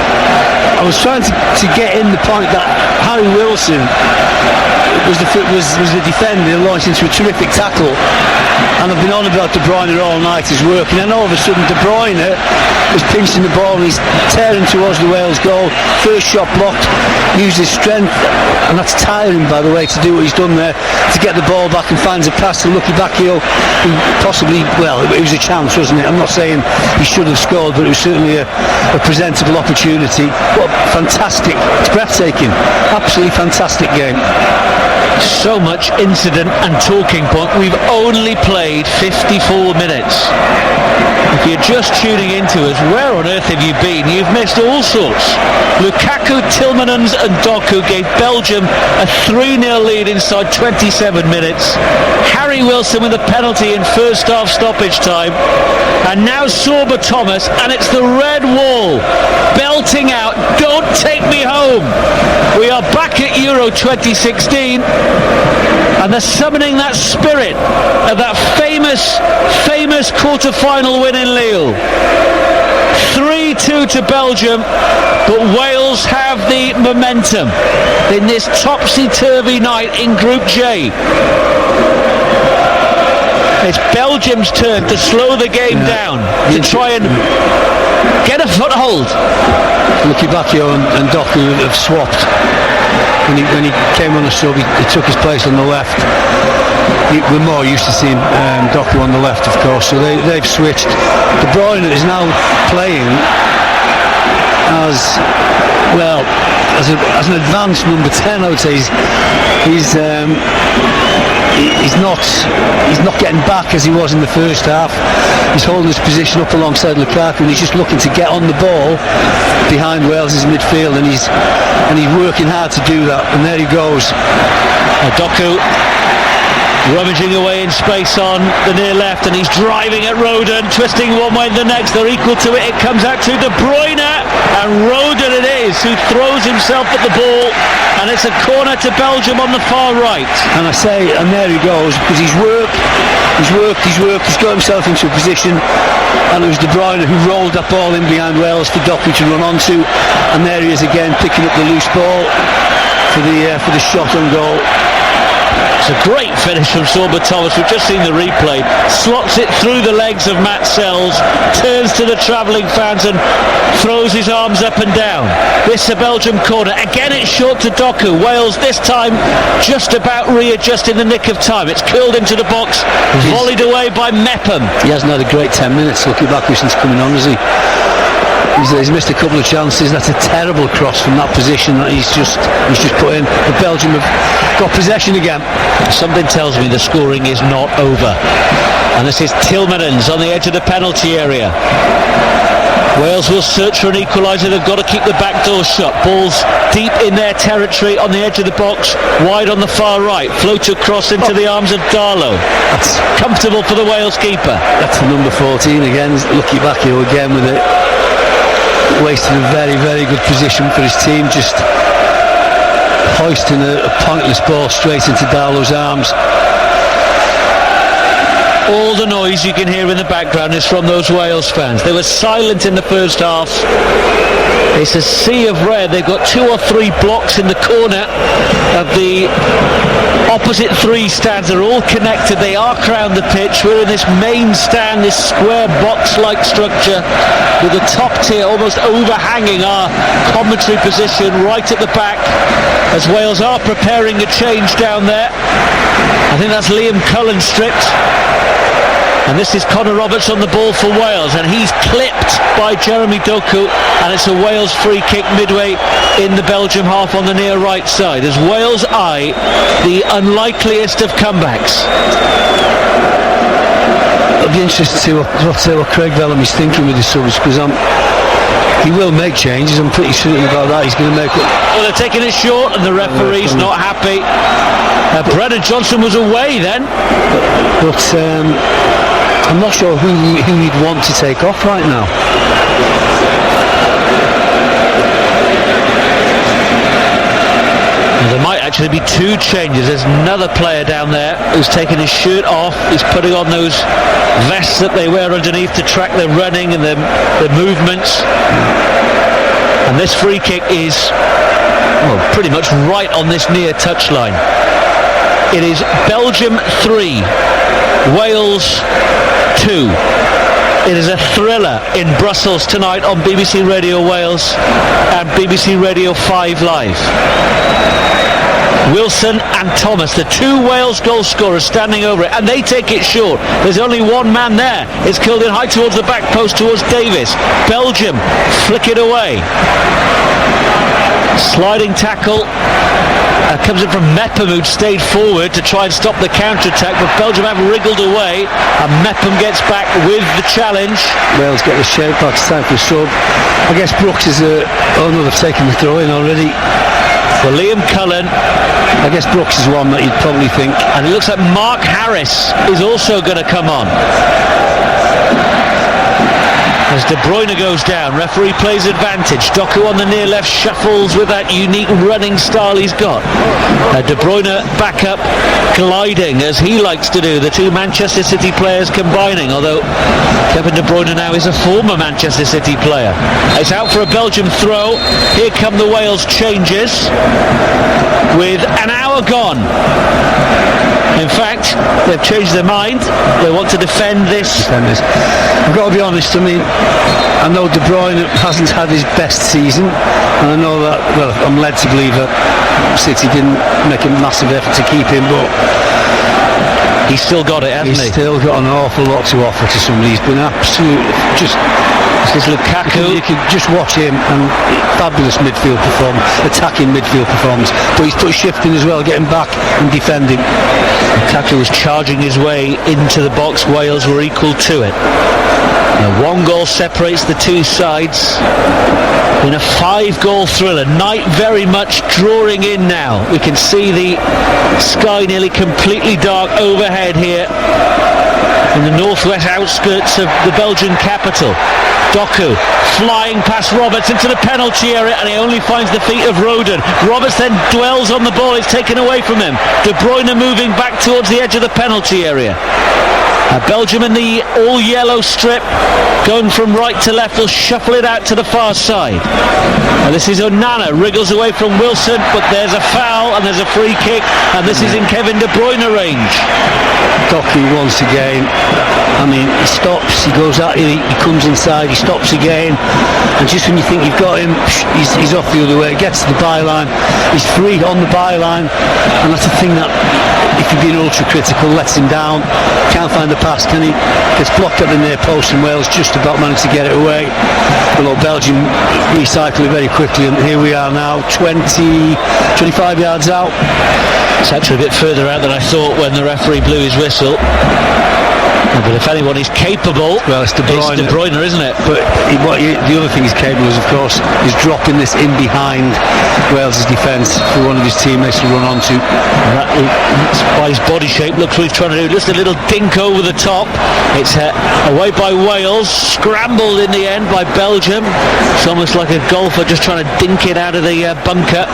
I was trying to get in the point that Harry Wilson was the defender who launched into a terrific tackle, and I've been on about De Bruyne all night, his work, and then all of a sudden De Bruyne was pinching the ball and he's tearing towards the Wales goal. First shot blocked, used his strength, and that's tiring, by the way, to do what he's done there, to get the ball back and finds a pass to Lucky Bacchio, who possibly, well, it was a chance, wasn't it? I'm not saying he should have scored, but it was certainly a presentable opportunity. What fantastic, it's breathtaking, absolutely fantastic game. So much incident and talking point. We've only played 54 minutes. If you're just tuning into us, where on earth have you been? You've missed all sorts. Lukaku, Tielemans and Doku gave Belgium a 3-0 lead inside 27 minutes. Harry Wilson with a penalty in first half stoppage time. And now Sorba Thomas, and it's the red wall belting out, "Don't take me home." We are back at Euro 2016, and they're summoning that spirit of that famous quarter-final win in Lille. 3-2 to Belgium, but Wales have the momentum in this topsy-turvy night in Group J. It's Belgium's turn to slow the game down, to try and get a foothold. Lucky Bacchio and Doku have swapped. When he came on the sub, he took his place on the left. We're more used to seeing Doku on the left, of course, so they've switched. De Bruyne is now playing as well as an advanced number 10. I would say he's not getting back as he was in the first half. He's holding his position up alongside Lukaku, and he's just looking to get on the ball behind Wales' midfield, and he's working hard to do that. And there he goes. Doku rummaging away in space on the near left, and he's driving at Roden, twisting one way and the next. They're equal to it. It comes out to De Bruyne, and Roden it is who throws himself at the ball, and it's a corner to Belgium on the far right. And I say, and there he goes, because he's worked, he's got himself into a position, and it was De Bruyne who rolled that ball in behind Wales for Doku to run onto, and there he is again, picking up the loose ball for the shot on goal. It's a great finish from Sorba Thomas. We've just seen the replay. Slots it through the legs of Matt Sells, turns to the travelling fans and throws his arms up and down. This is a Belgium corner. Again it's short to Doku. Wales this time just about readjust in the nick of time. It's curled into the box, volleyed away by Mepham. He hasn't had a great 10 minutes looking back since coming on, has he? He's missed a couple of chances. That's a terrible cross from that position that he's just put in. But Belgium have got possession again. Something tells me the scoring is not over. And this is Tillmanens on the edge of the penalty area. Wales will search for an equaliser. They've got to keep the back door shut. Ball's deep in their territory on the edge of the box, wide on the far right. Float across into the arms of Darlow. That's comfortable for the Wales keeper. That's the number 14 again. Lucky Bakio again with it. Wasted a very, very good position for his team, just hoisting a pointless ball straight into Darlow's arms. All the noise you can hear in the background is from those Wales fans. They were silent in the first half. It's a sea of red. They've got 2 or 3 blocks in the corner of the opposite 3 stands. They're all connected. They are around the pitch. We're in this main stand, this square box-like structure with the top tier almost overhanging our commentary position right at the back as Wales are preparing a change down there. I think that's Liam Cullen stripped. And this is Connor Roberts on the ball for Wales, and he's clipped by Jeremy Doku, and it's a Wales free kick midway in the Belgium half on the near right side as Wales eye the unlikeliest of comebacks. It'll be interesting to see what Craig Bellamy's thinking with his subs, because he will make changes. I'm pretty certain about that. He's going to make it. Well, they're taking it short, and the referee's not happy. Brennan Johnson was away then. But I'm not sure who he'd want to take off right now. There might actually be 2 changes. There's another player down there who's taking his shirt off. He's putting on those vests that they wear underneath to track their running and their movements. And this free kick is pretty much right on this near touchline. It is Belgium 3, Wales 2. It is a thriller in Brussels tonight on BBC Radio Wales and BBC Radio 5 Live. Wilson and Thomas, the 2 Wales goal scorers, standing over it, and they take it short. There's only one man there. It's killed in high towards the back post towards Davis. Belgium flick it away. Sliding tackle comes in from Mepham, who'd stayed forward to try and stop the counter-attack, but Belgium have wriggled away, and Mepham gets back with the challenge. Wales get the shape back to time for a sub. I guess Brooks is they've taken the throw in already. Well, Liam Cullen, I guess Brooks is one that you'd probably think. And it looks like Mark Harris is also going to come on. As De Bruyne goes down, referee plays advantage. Doku on the near left shuffles with that unique running style he's got. De Bruyne back up, gliding as he likes to do. The 2 Manchester City players combining, although Kevin De Bruyne now is a former Manchester City player. It's out for a Belgium throw. Here come the Wales changes with an hour gone. In fact, they've changed their mind. They want to defend this. I've got to be honest, I know De Bruyne hasn't had his best season, and I know that, I'm led to believe that City didn't make a massive effort to keep him, but he's still got it, hasn't he? He's still got an awful lot to offer to somebody. He's been absolutely just This is Lukaku. You can just watch him, and fabulous midfield performance, attacking midfield performance. But he's put shifting as well, getting back and defending. Lukaku was charging his way into the box. Wales were equal to it. Now, one goal separates the two sides in a 5-goal thriller. Night very much drawing in now. We can see the sky nearly completely dark overhead here in the northwest outskirts of the Belgian capital. Doku flying past Roberts into the penalty area, and he only finds the feet of Roden. Roberts then dwells on the ball. It's taken away from him. De Bruyne moving back towards the edge of the penalty area. Belgium in the all-yellow strip, going from right to left, will shuffle it out to the far side. This is Onana, wriggles away from Wilson, but there's a foul and there's a free kick, and this is in Kevin De Bruyne range. Doku once again, I mean, he stops, he goes out, he comes inside, he stops again, and just when you think you've got him, he's off the other way, gets to the byline, he's free on the byline, and that's the thing that, if you're being ultra critical, lets him down, can't find the pass, can he? Gets blocked at the near post, and Wales just about managed to get it away. But Belgium recycle it very quickly, and here we are now, 25 yards out. It's actually a bit further out than I thought when the referee blew his whistle. But if anyone is capable, well, it's De Bruyne, isn't it? But the other thing he's capable of course, is dropping this in behind Wales' defence for one of his teammates to run onto. That's why his body shape looks what he's trying to do. Just a little dink over the top. It's away by Wales, scrambled in the end by Belgium. It's almost like a golfer just trying to dink it out of the bunker,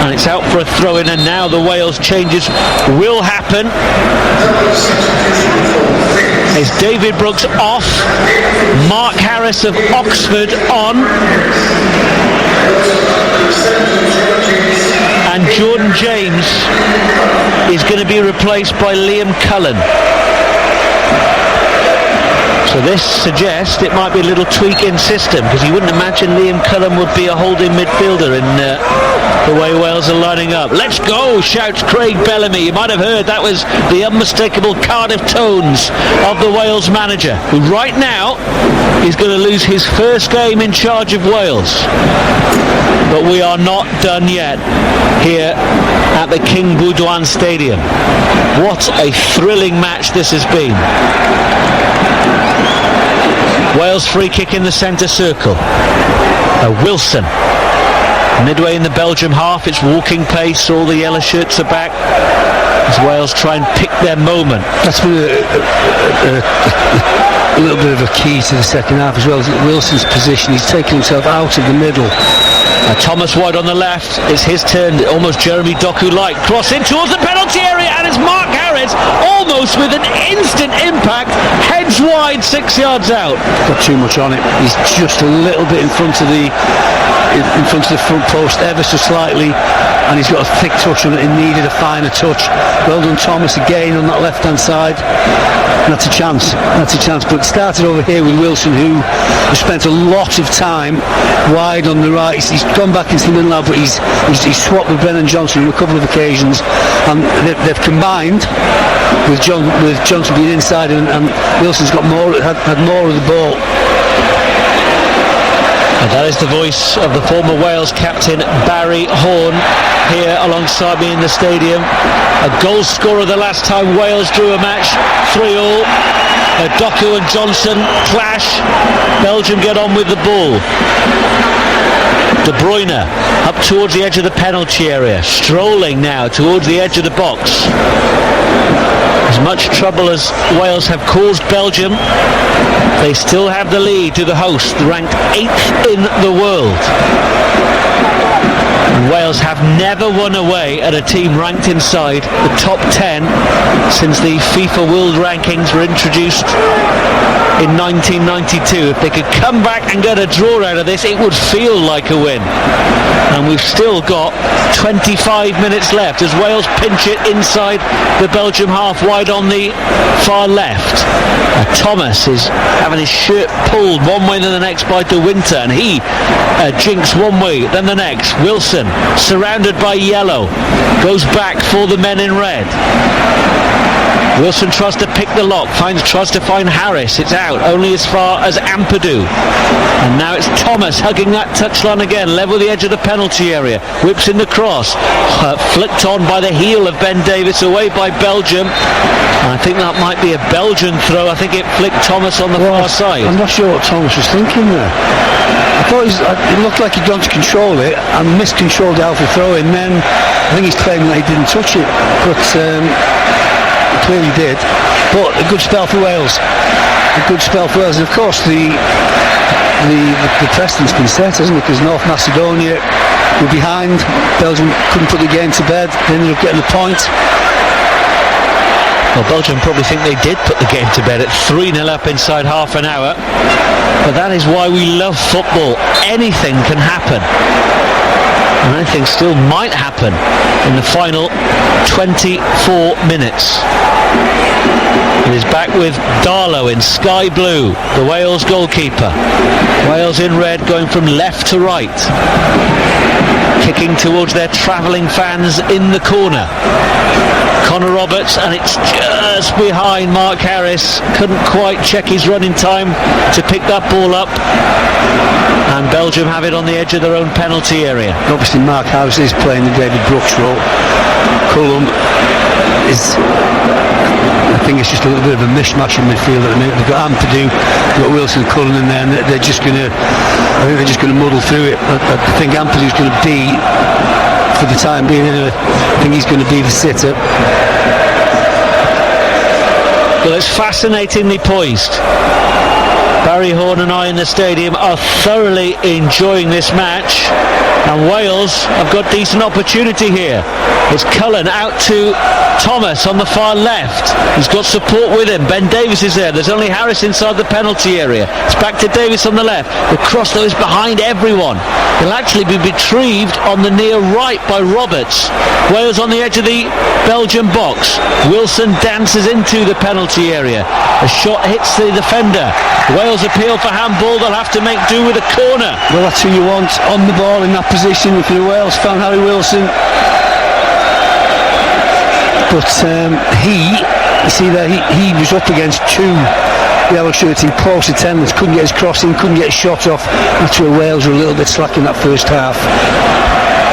and it's out for a throw-in, and now the Wales changes will happen. Is David Brooks off, Mark Harris of Oxford on, and Jordan James is going to be replaced by Liam Cullen. So this suggests it might be a little tweak in system, because you wouldn't imagine Liam Cullen would be a holding midfielder in the way Wales are lining up. Let's go, shouts Craig Bellamy. You might have heard that was the unmistakable Cardiff tones of the Wales manager, who right now is going to lose his first game in charge of Wales. But we are not done yet here at the King Baudouin Stadium. What a thrilling match this has been. Wales free kick in the centre circle. Wilson. Midway in the Belgium half, it's walking pace, all the yellow shirts are back as Wales try and pick their moment. That's been a little bit of a key to the second half as well. Wilson's position, he's taken himself out of the middle. Thomas wide on the left, it's his turn, almost Jeremy Doku-like. Cross in towards the penalty area, and it's Mark Harris, almost with an instant impact, heads wide, 6 yards out. Got too much on it, he's just a little bit in front of the front post, ever so slightly, and he's got a thick touch on it. He needed a finer touch. Well done Thomas again on that left hand side. And that's a chance, but it started over here with Wilson, who has spent a lot of time wide on the right. He's gone back into the middle now, but he's swapped with Brennan Johnson on a couple of occasions, and they've combined with Johnson being inside, and Wilson's got had more of the ball. And that is the voice of the former Wales captain Barry Horn here alongside me in the stadium. A goal scorer the last time Wales drew a match, 3-3. Doku and Johnson clash. Belgium get on with the ball. De Bruyne up towards the edge of the penalty area, strolling now towards the edge of the box. As much trouble as Wales have caused Belgium, they still have the lead to the host, ranked 8th in the world. Wales have never won away at a team ranked inside the top 10 since the FIFA World Rankings were introduced in 1992. If they could come back and get a draw out of this, it would feel like a win. And we've still got 25 minutes left as Wales pinch it inside the Belgium half, wide on the far left. Thomas is having his shirt pulled one way and the next by De Winter, and he jinks one way then the next. Wilson, surrounded by yellow, goes back for the men in red. Wilson tries to pick the lock, tries to find Harris. It's out, only as far as Ampadu. And now it's Thomas hugging that touchline again, level the edge of the penalty area. Whips in the cross, flicked on by the heel of Ben Davies, away by Belgium. And I think that might be a Belgian throw. I think it flicked Thomas on the far side. I'm not sure what Thomas was thinking there. I thought it looked like he'd gone to control it and miscontrolled the Alfred throw in. Then I think he's claiming that he didn't touch it, but he clearly did. But a good spell for Wales. And of course the precedent's been set, hasn't it? Because North Macedonia were behind. Belgium couldn't put the game to bed. They ended up getting the point. Well, Belgium probably think they did put the game to bed at 3-0 up inside half an hour. But that is why we love football. Anything can happen. And anything still might happen in the final 24 minutes. It is back with Darlow in sky blue, the Wales goalkeeper. Wales in red, going from left to right. Kicking towards their travelling fans in the corner. Connor Roberts, and it's just behind Mark Harris. Couldn't quite check his running time to pick that ball up. And Belgium have it on the edge of their own penalty area. Obviously Mark Harris is playing the David Brooks role. Cullum is, I think it's just a little bit of a mishmash in midfield at the minute. They've got Ampadu, they've got Wilson, Cullen in there, and they're just going to muddle through it. I think Ampadu's going to be, for the time being anyway, I think he's going to be the sitter. Well, it's fascinatingly poised. Barry Horn and I in the stadium are thoroughly enjoying this match, and Wales have got decent opportunity here. It's Cullen out to Thomas on the far left. He's got support with him. Ben Davies is there. There's only Harris inside the penalty area. It's back to Davies on the left. The cross though is behind everyone. He'll actually be retrieved on the near right by Roberts. Wales on the edge of the Belgian box. Wilson dances into the penalty area. A shot hits the defender. Wales appeal for handball. They'll have to make do with a corner. Well, that's who you want on the ball in that position. If you're Wales fan, Harry Wilson. But he was up against two yellow shirts in close attendance, couldn't get his cross in, couldn't get his shot off. That's where Wales were a little bit slack in that first half.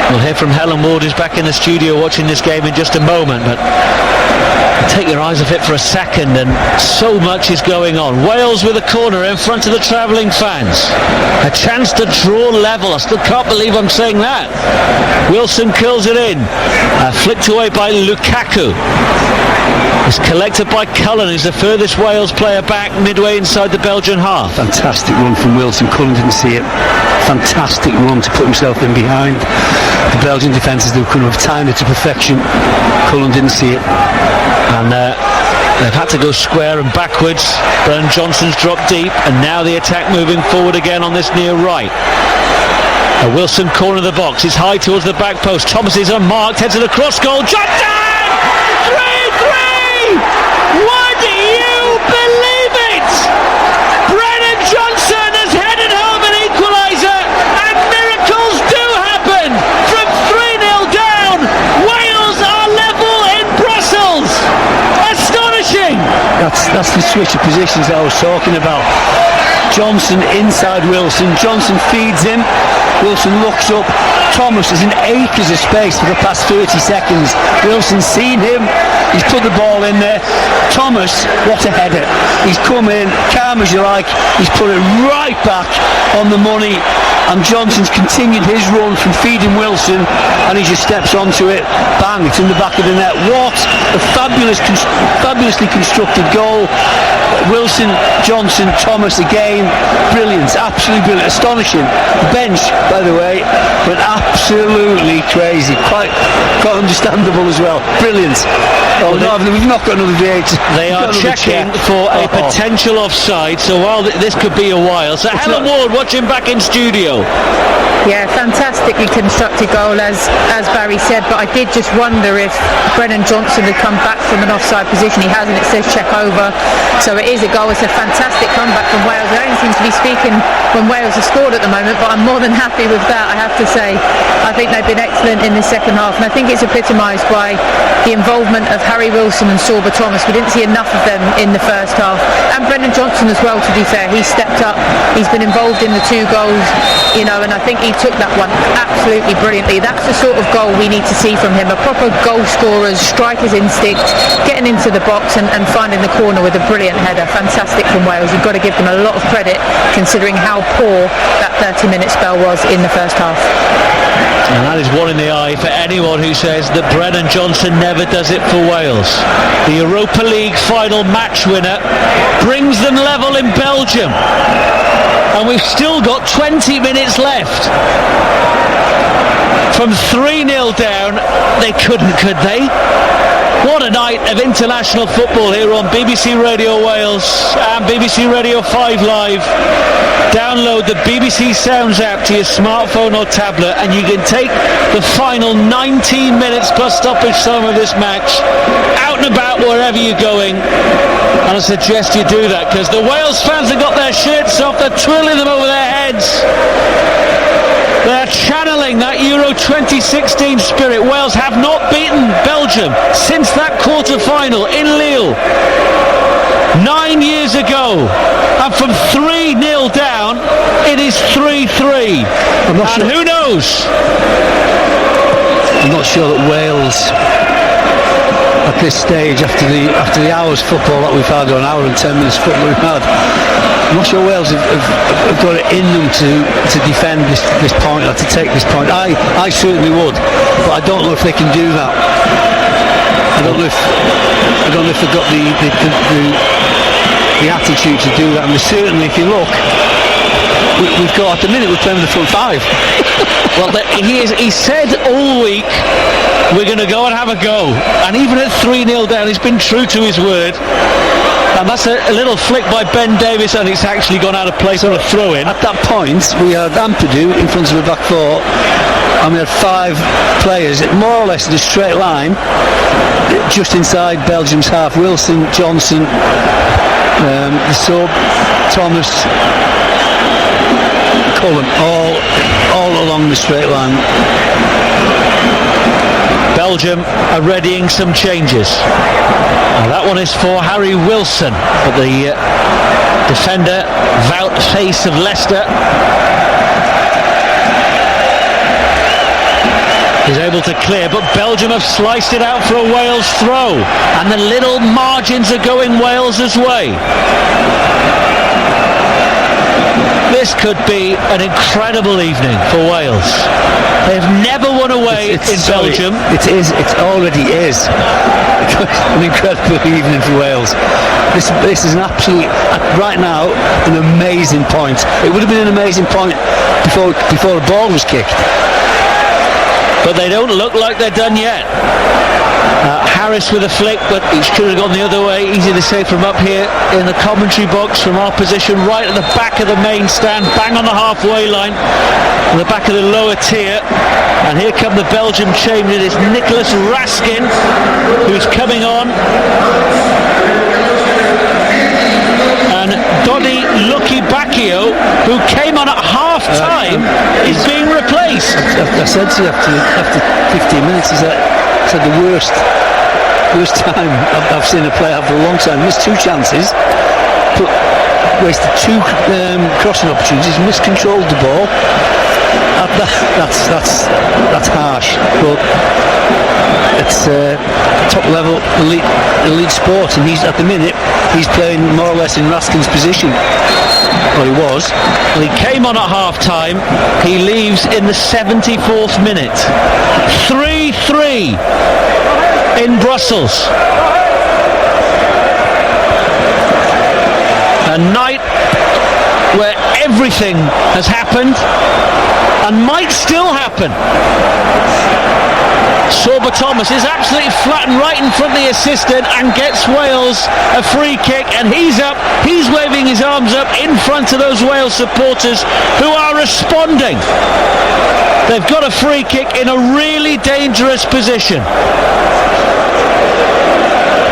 We'll hear from Helen Ward, who's back in the studio watching this game in just a moment, but take your eyes off it for a second, and so much is going on. Wales with a corner in front of the travelling fans. A chance to draw level. I still can't believe I'm saying that. Wilson curls it in. Flicked away by Lukaku. It's collected by Cullen, who's the furthest Wales player back midway inside the Belgian half. Fantastic run from Wilson. Cullen didn't see it. Fantastic run to put himself in behind the Belgian defences. They couldn't have timed it to perfection. Cullen didn't see it. And they've had to go square and backwards. Brennan Johnson's dropped deep, and now the attack moving forward again on this near right. A Wilson corner of the box. It's high towards the back post. Thomas is unmarked, heads to the cross goal. Johnson! 3-3! Would you believe it? Brennan Johnson has headed home an equaliser, and miracles do happen. From 3-0 down, Wales are level in Brussels. Astonishing! That's the switch of positions that I was talking about. Johnson inside Wilson. Johnson feeds him. Wilson looks up. Thomas is in acres of space for the past 30 seconds. Wilson's seen him. He's put the ball in there. Thomas, what a header. He's come in, calm as you like. He's put it right back on the money. And Johnson's continued his run from feeding Wilson, and he just steps onto it. Bang, it's in the back of the net. What a fabulously constructed goal. Wilson, Johnson, Thomas again. Brilliant, absolutely brilliant, astonishing. The bench, by the way, went absolutely crazy. Quite understandable as well. Brilliant. Oh, no, we've not got another V8. They are checking for a potential offside, so while this could be a while. So Helen Ward watching back in studio. Yeah, fantastically constructed goal as Barry said, but I did just wonder if Brennan Johnson had come back from an offside position. He hasn't. It says check over, so it is a goal. It's a fantastic comeback from Wales. I don't seem to be speaking when Wales have scored at the moment, but I'm more than happy with that, I have to say. I think they've been excellent in the second half, and I think it's epitomised by the involvement of Harry Wilson and Sorba Thomas. We didn't see enough of them in the first half, and Brendan Johnson as well, to be fair. He stepped up, he's been involved in the 2 goals, you know, and I think he took that one absolutely brilliantly. That's the sort of goal we need to see from him, a proper goal scorer's striker's instinct, getting into the box and finding the corner with a brilliant header. Fantastic from Wales. You've got to give them a lot of credit considering how poor that 30-minute spell was in the first half. And that is one in the eye for anyone who says that Brennan Johnson never does it for Wales. The Europa League final match winner brings them level in Belgium, and we've still got 20 minutes left. From 3-0 down, they couldn't, could they? What a night of international football here on BBC Radio Wales and BBC Radio 5 Live. Download the BBC Sounds app to your smartphone or tablet, and you can take the final 19 minutes plus stoppage time of this match out and about wherever you're going. And I suggest you do that, because the Wales fans have got their shirts off, they're twirling them over their heads. They're channeling that Euro 2016 spirit. Wales have not beaten Belgium since that quarter-final in Lille 9 years ago. And from 3-0 down, it is 3-3. And who knows? I'm not sure that Wales, at this stage, after the hours football that we've had, or an hour and 10 minutes football we've had, I'm not sure Wales have got it in them to defend this point, or to take this point. I certainly would, but I don't know if they can do that. I don't know if they've got the attitude to do that. And certainly, if you look, we've got, at the minute, we're playing with the front 5. Well, he said all week, we're going to go and have a go, and even at 3-0 down, he's been true to his word. And that's a little flick by Ben Davies, and it's actually gone out of place on a throw-in. At that point, we had Ampadu in front of the back 4, and we had 5 players, more or less in a straight line, just inside Belgium's half. Wilson, Johnson, Thomas, Cullen, all along the straight line. Belgium are readying some changes. Now that one is for Harry Wilson, but the defender, Wout Face of Leicester, is able to clear, but Belgium have sliced it out for a Wales throw, and the little margins are going Wales's way. This could be an incredible evening for Wales. They've never won away in Belgium. It already is an incredible evening for Wales. This is an absolute, right now, an amazing point. It would have been an amazing point before the ball was kicked. But they don't look like they're done yet. Harris with a flick, but he could have gone the other way. Easy to say from up here in the commentary box from our position, right at the back of the main stand, bang on the halfway line, on the back of the lower tier. And here come the Belgium champion. It's Nicholas Raskin who's coming on. And Donny Lucky Bacchio, who came on at half-time, is being replaced. I said to you after 15 minutes, is that the worst time I've seen a player have for a long time. Missed 2 chances, but wasted 2 crossing opportunities, miscontrolled the ball. That's harsh, but it's top level elite sport, and at the minute he's playing more or less in Raskin's position. Well, he was. Well, he came on at half-time. He leaves in the 74th minute. 3-3 in Brussels. A night where everything has happened and might still happen. Sorba Thomas is absolutely flattened right in front of the assistant and gets Wales a free kick, and he's waving his arms up in front of those Wales supporters who are responding. They've got a free kick in a really dangerous position.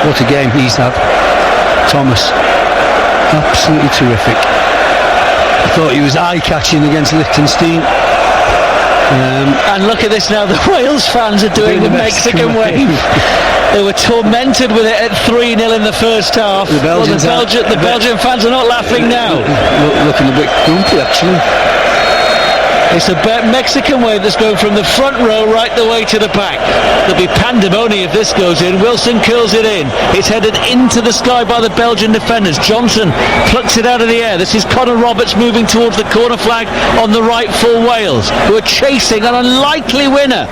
What a game he's had, Thomas. Absolutely terrific. I thought he was eye-catching against Liechtenstein. And look at this now, the Wales fans are doing the Mexican wave. They were tormented with it at 3-0 in the first half. The Belgian fans are not laughing now. Looking a bit grumpy, actually. It's a Mexican wave that's going from the front row right the way to the back. There'll be pandemonium if this goes in. Wilson curls it in. It's headed into the sky by the Belgian defenders. Johnson plucks it out of the air. This is Connor Roberts moving towards the corner flag on the right for Wales, who are chasing an unlikely winner.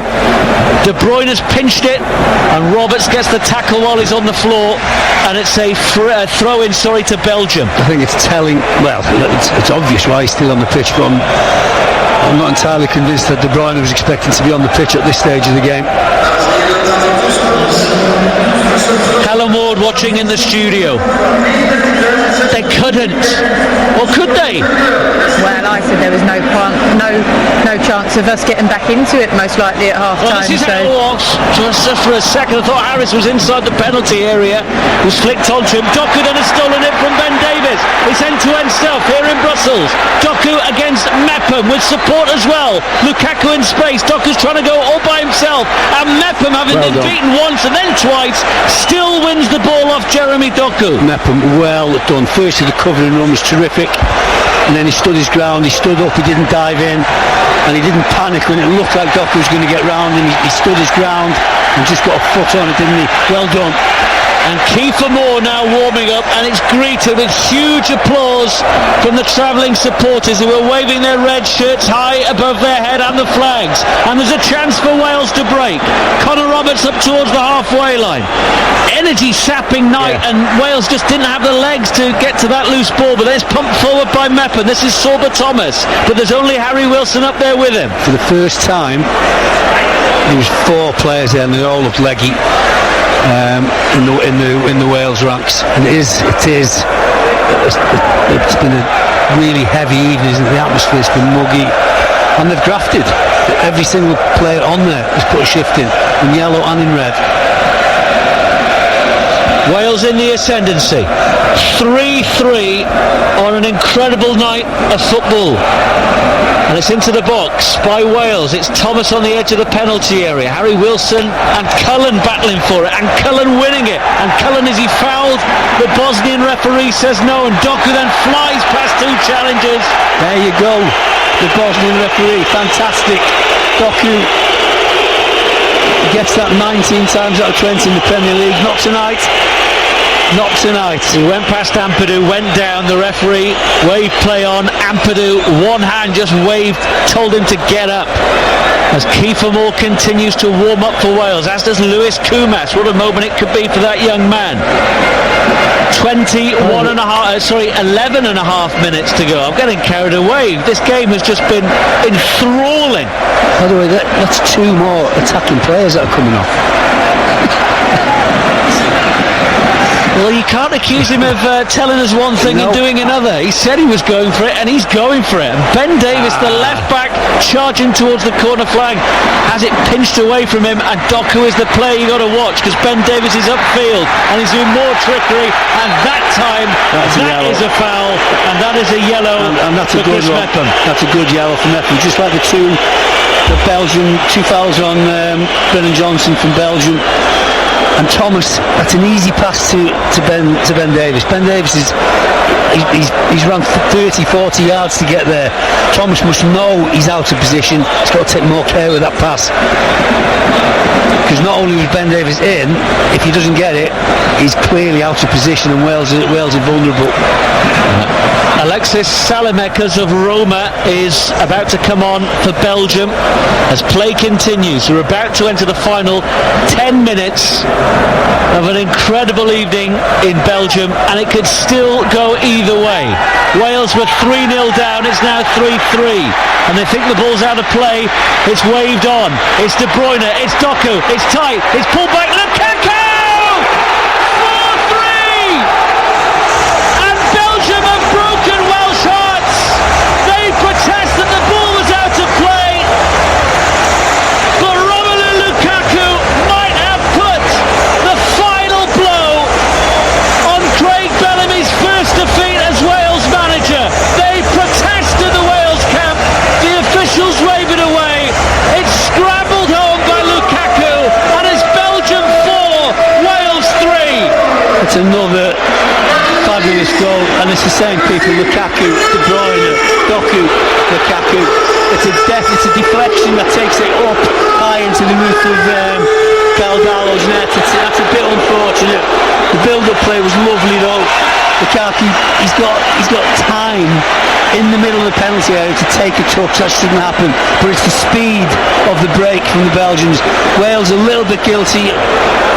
De Bruyne has pinched it, and Roberts gets the tackle while he's on the floor, and it's a throw-in, to Belgium. I think it's telling. Well, it's obvious why he's still on the pitch, but I'm not entirely convinced that De Bruyne was expecting to be on the pitch at this stage of the game. Helen Ward watching in the studio. They couldn't. Or could they? Well, I said there was no chance of us getting back into it, most likely at half time. This is how it walks. Just for a second I thought Harris was inside the penalty area. It was flicked onto him. Doku then has stolen it from Ben Davies. It's end-to-end stuff here in Brussels. Doku against Mepham with support as well. Lukaku in space. Doku's trying to go all by himself. And Mepham, having been beaten once and then twice, still wins the ball off Jeremy Doku. Mepham, well done. Firstly, the covering run was terrific. And then he stood his ground, he stood up, he didn't dive in, and he didn't panic when it looked like Doku was going to get round him. He stood his ground and just got a foot on it, didn't he? Well done. And Kiefer Moore now warming up, and it's greeted with huge applause from the travelling supporters who are waving their red shirts high above their head and the flags. And there's a chance for Wales to break. Connor Roberts up towards the halfway line. Energy sapping night, and Wales just didn't have the legs to get to that loose ball, but then it's pumped forward by Mepham. This is Sorba Thomas, but there's only Harry Wilson up there with him. For the first time, there was 4 players there, and they all looked leggy. In the Wales ranks, and it's been a really heavy evening, isn't it? The atmosphere's been muggy, and they've grafted. Every single player on there has put a shift in yellow and in red. Wales in the ascendancy, 3-3 on an incredible night of football. And it's into the box by Wales. It's Thomas on the edge of the penalty area. Harry Wilson and Cullen battling for it, and Cullen winning it. And Cullen, is he fouled? The Bosnian referee says no, and Doku then flies past 2 challengers. There you go, the Bosnian referee, fantastic. Doku gets that 19 times out of 20 in the Premier League. Not tonight. Not tonight. He went past Ampadu, went down, the referee waved play on. Ampadu, one hand just waved, told him to get up. As Kiefer Moore continues to warm up for Wales, as does Lewis Koumas. What a moment it could be for that young man. 11 and a half minutes to go. I'm getting carried away. This game has just been enthralling. By the way, that's 2 more attacking players that are coming off. Well, you can't accuse him of telling us one thing and doing another. He said he was going for it, and he's going for it. And Ben Davies, the left back, charging towards the corner flag, has it pinched away from him, and Doku is the player you got to watch, because Ben Davies is upfield and he's doing more trickery, and that time that is a foul, and that is a yellow. And that's a good one. That's a good yellow from Mepham. Just like the Belgian 2 fouls on Brennan Johnson from Belgium. And Thomas, that's an easy pass to Ben Davies. Ben Davies he's run 30-40 yards to get there. Thomas must know he's out of position. He's got to take more care with that pass, because not only was Ben Davies in, if he doesn't get it, he's clearly out of position, and Wales are vulnerable. Alexis Salamekas of Roma is about to come on for Belgium as play continues. We're about to enter the final 10 minutes of an incredible evening in Belgium, and it could still go either way. Wales were 3-0 down, it's now 3-3, and they think the ball's out of play. It's waved on, it's De Bruyne, it's Doku, it's tight, it's pulled back, Lukaku! 4-3! And Belgium have broken Welsh hearts. They protest that the ball was out of play, but Romelu Lukaku might have put the final blow on Craig Bellamy's first defeat as this goal, and it's the same people: Lukaku, De Bruyne, Doku, Lukaku. It's a deflection that takes it up high into the roof of Baldalo's net. That's a bit unfortunate. The build-up play was lovely though. Lukaku, he's got time in the middle of the penalty area to take a touch. That shouldn't happen, but it's the speed of the break from the Belgians. Wales a little bit guilty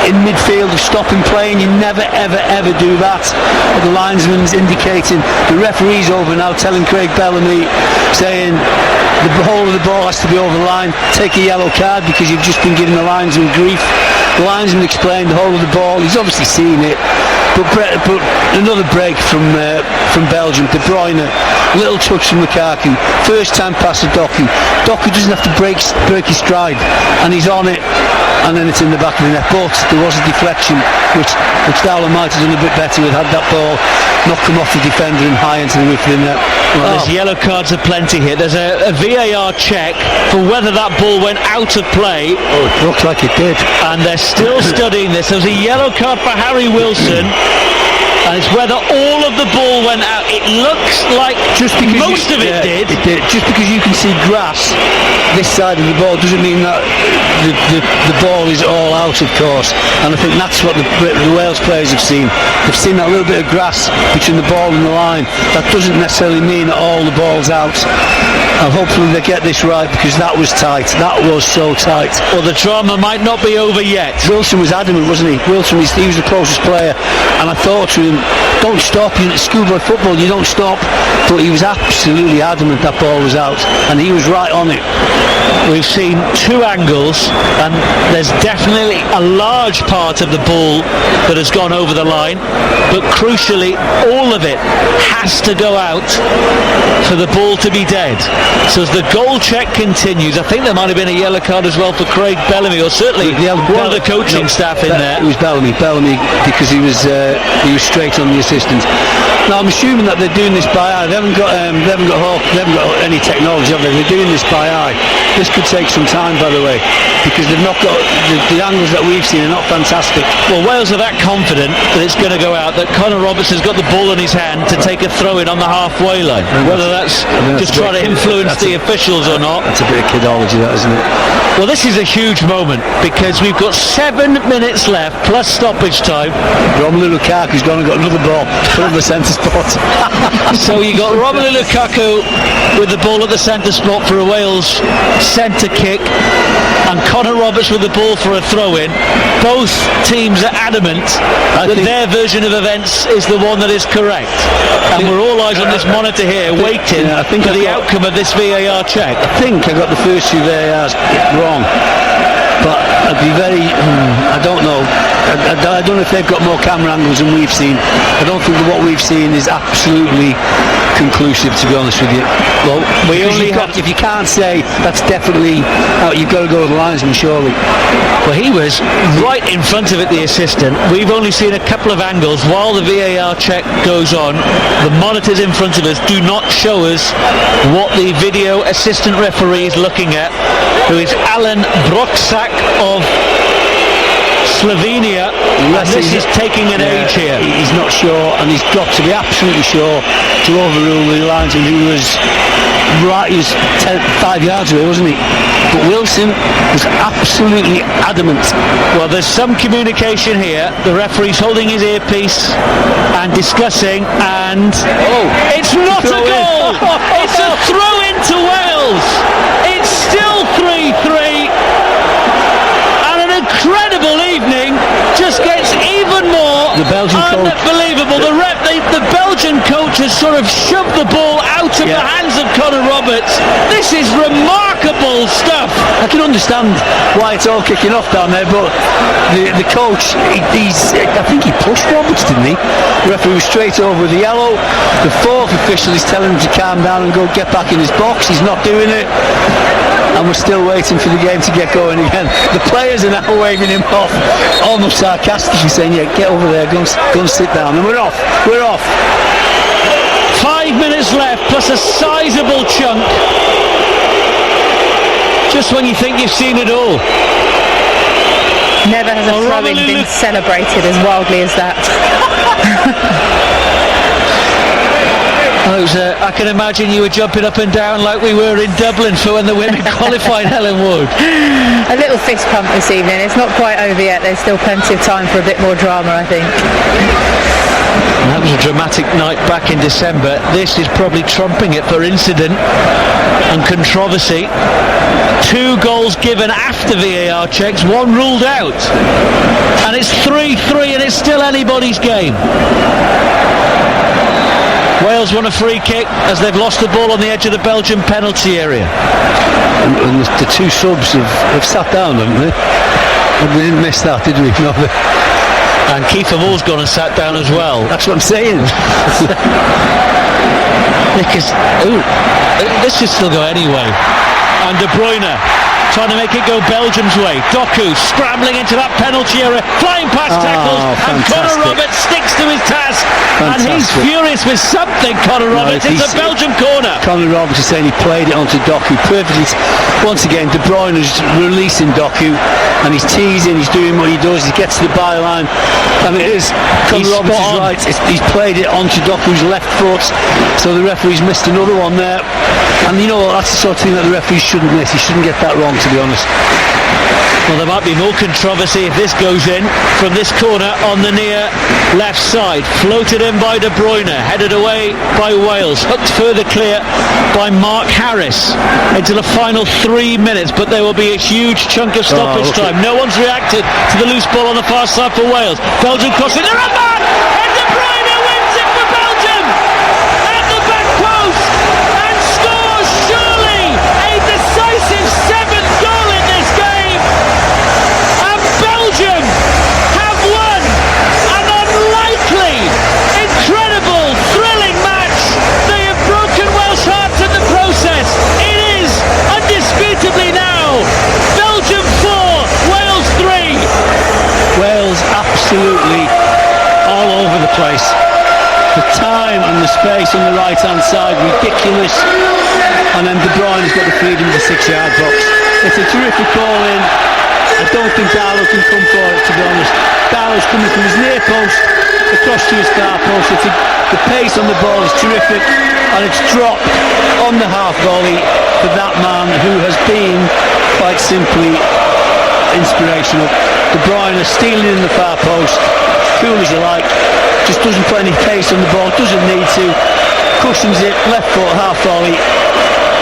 in midfield of stopping playing. You never ever do that. But the linesman's indicating, the referee's over now telling Craig Bellamy, saying the whole of the ball has to be over the line, take a yellow card because you've just been giving the linesman grief. The linesman explained the whole of the ball, he's obviously seen it, but another break from Belgium. De Bruyne, little touch from Lukaku, first time pass to Doku. Doku doesn't have to break his stride, and he's on it, and then it's in the back of the net. But there was a deflection which Dowler might have done a bit better with, had that ball not come off the defender and high into the roof of the net. Well, there's yellow cards aplenty here. There's a VAR check for whether that ball went out of play. Oh, it looked like it did. And they're still studying this. There's a yellow card for Harry Wilson. And it's whether all of the ball went out. It looks like just because most of it did. It did. Just because you can see grass this side of the ball doesn't mean that the ball is all out, of course. And I think that's what the Wales players have seen. They've seen that little bit of grass between the ball and the line. That doesn't necessarily mean that all the ball's out. And hopefully they get this right, because that was tight. That was so tight. Well, the drama might not be over yet. Wilson was adamant, wasn't he? Wilson, he was the closest player, and I thought to him, don't stop. You schoolboy football, you don't stop. But he was absolutely adamant that ball was out, and he was right on it. We've seen two angles, and there's definitely a large part of the ball that has gone over the line, but crucially all of it has to go out for the ball to be dead. So as the goal check continues, I think there might have been a yellow card as well for Craig Bellamy, or certainly one of the coaching staff in there. It was Bellamy because he was straight on the assistant. Now I'm assuming that they're doing this by eye. They haven't got any technology, have they? They're doing this by eye. This could take some time, by the way, because they've not got the angles that we've seen are not fantastic. Well, Wales are that confident that it's going to go out that Connor Roberts has got the ball in his hand to take a throw in on the halfway line. Whether that's just trying to influence the officials or not. That's a bit of kidology, that, isn't it? Well, this is a huge moment because we've got 7 minutes left plus stoppage time. Romelu Lukaku's gone and got another ball, put in the centre spot. So you got Romelu Lukaku with the ball at the centre spot for a Wales centre kick, and Connor Roberts with the ball for a throw-in. Both teams are adamant that their version of events is the one that is correct, and we're all eyes on this monitor here waiting for the outcome of this VAR check. I think I got the first two VARs wrong, but I'd be very I don't know. I don't know if they've got more camera angles than we've seen. I don't think that what we've seen is absolutely conclusive, to be honest with you. Well, if you can't say that's definitely out, you've got to go with the linesman, surely. Well, he was right in front of it, the assistant. We've only seen a couple of angles while the VAR check goes on. The monitors in front of us do not show us what the video assistant referee is looking at, who is Alan Broksak of Slovenia. This is taking an age here. He's not sure, and he's got to be absolutely sure to overrule the linesman, who was right. He was 5 yards away, wasn't he? But Wilson was absolutely adamant. Well, there's some communication here. The referee's holding his earpiece and discussing, and it's not a goal. It's a throw into Wales. It's still 3-3. Incredible evening, just gets even more unbelievable. The Belgian coach has sort of shoved the ball out of the hands of Connor Roberts. This is remarkable stuff. I can understand why it's all kicking off down there, but the coach, I think he pushed Roberts, didn't he? The referee was straight over with the yellow. The fourth official is telling him to calm down and go get back in his box. He's not doing it. And we're still waiting for the game to get going again. The players are now waving him off, almost sarcastically saying, yeah, get over there, go and sit down. And we're off. 5 minutes left, plus a sizable chunk. Just when you think you've seen it all. Never has a throw-in been celebrated as wildly as that. I can imagine you were jumping up and down like we were in Dublin for when the women qualified, Helen Wood. A little fist pump this evening. It's not quite over yet. There's still plenty of time for a bit more drama, I think. That was a dramatic night back in December. This is probably trumping it for incident and controversy. 2 goals given after VAR checks, 1 ruled out. And it's 3-3 and it's still anybody's game. Wales won a free kick as they've lost the ball on the edge of the Belgian penalty area. And the 2 subs have sat down, haven't they? We didn't miss that, did we? No. And Kiefer Moore's gone and sat down as well. That's what I'm saying. Because, this should still go anyway. And De Bruyne trying to make it go Belgium's way. Doku scrambling into that penalty area, flying past tackles, and Conor Roberts sticks to his task. And he's furious with something, Conor Roberts. It's a Belgium corner. Conor Roberts is saying he played it onto Doku perfectly. Once again, De Bruyne is releasing Doku, and he's teasing, he's doing what he does, he gets to the byline. I mean, it is, Conor Roberts is right, he's played it onto Doku's left foot, so the referee's missed another one there. And you know, that's the sort of thing that the referees shouldn't miss. He shouldn't get that wrong, to be honest. Well, there might be more controversy if this goes in from this corner on the near left side. Floated in by De Bruyne, headed away by Wales, hooked further clear by Mark Harris into the final 3 minutes, but there will be a huge chunk of stoppage time. No one's reacted to the loose ball on the far side for Wales. Belgium crossing, they're up man! And De Bruyne wins it for Belgium! At the back post! And scores surely a decisive 7th goal in this game! And Belgium have won an unlikely, incredible, thrilling match. They have broken Welsh hearts in the process. It is undisputably now Belgium 4, Wales 3. Wales absolutely all over the place. The time and the space on the right hand side, ridiculous. And then De Bruyne's got the freedom of the 6-yard box. It's a terrific ball in. I don't think Darlow can come for it, to be honest. Darlow's coming from his near post across to his far post. The pace on the ball is terrific, and it's dropped on the half volley for that man who has been quite simply inspirational. De Bruyne stealing in the far post, cool as you like, just doesn't put any pace on the ball, doesn't need to, cushions it, left foot half volley,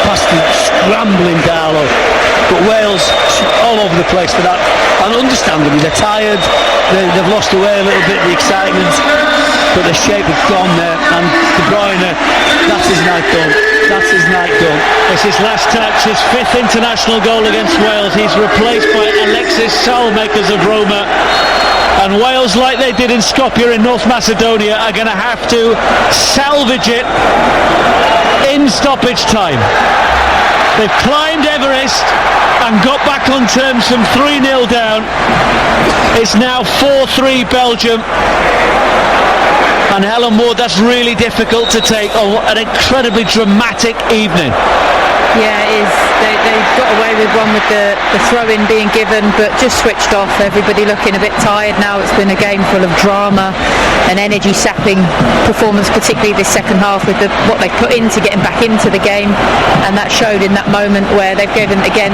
past the scrambling Darlow. But Wales all over the place for that, and understandably they're tired, they've lost away a little bit the excitement, but the shape has gone there, and De Bruyne, that's his night done. That's his night done. It's his last touch, his 5th international goal against Wales. He's replaced by Alexis Salmakers of Roma. And Wales, like they did in Skopje in North Macedonia, are going to have to salvage it in stoppage time. They've climbed Everest and got back on terms from 3-0 down. It's now 4-3 Belgium. And Helen Ward, that's really difficult to take. Oh, an incredibly dramatic evening. Yeah, it is. They got away with one with the throw-in being given, but just switched off. Everybody looking a bit tired now. It's been a game full of drama and energy-sapping performance, particularly this second half with what they put into getting back into the game. And that showed in that moment where they've given, again,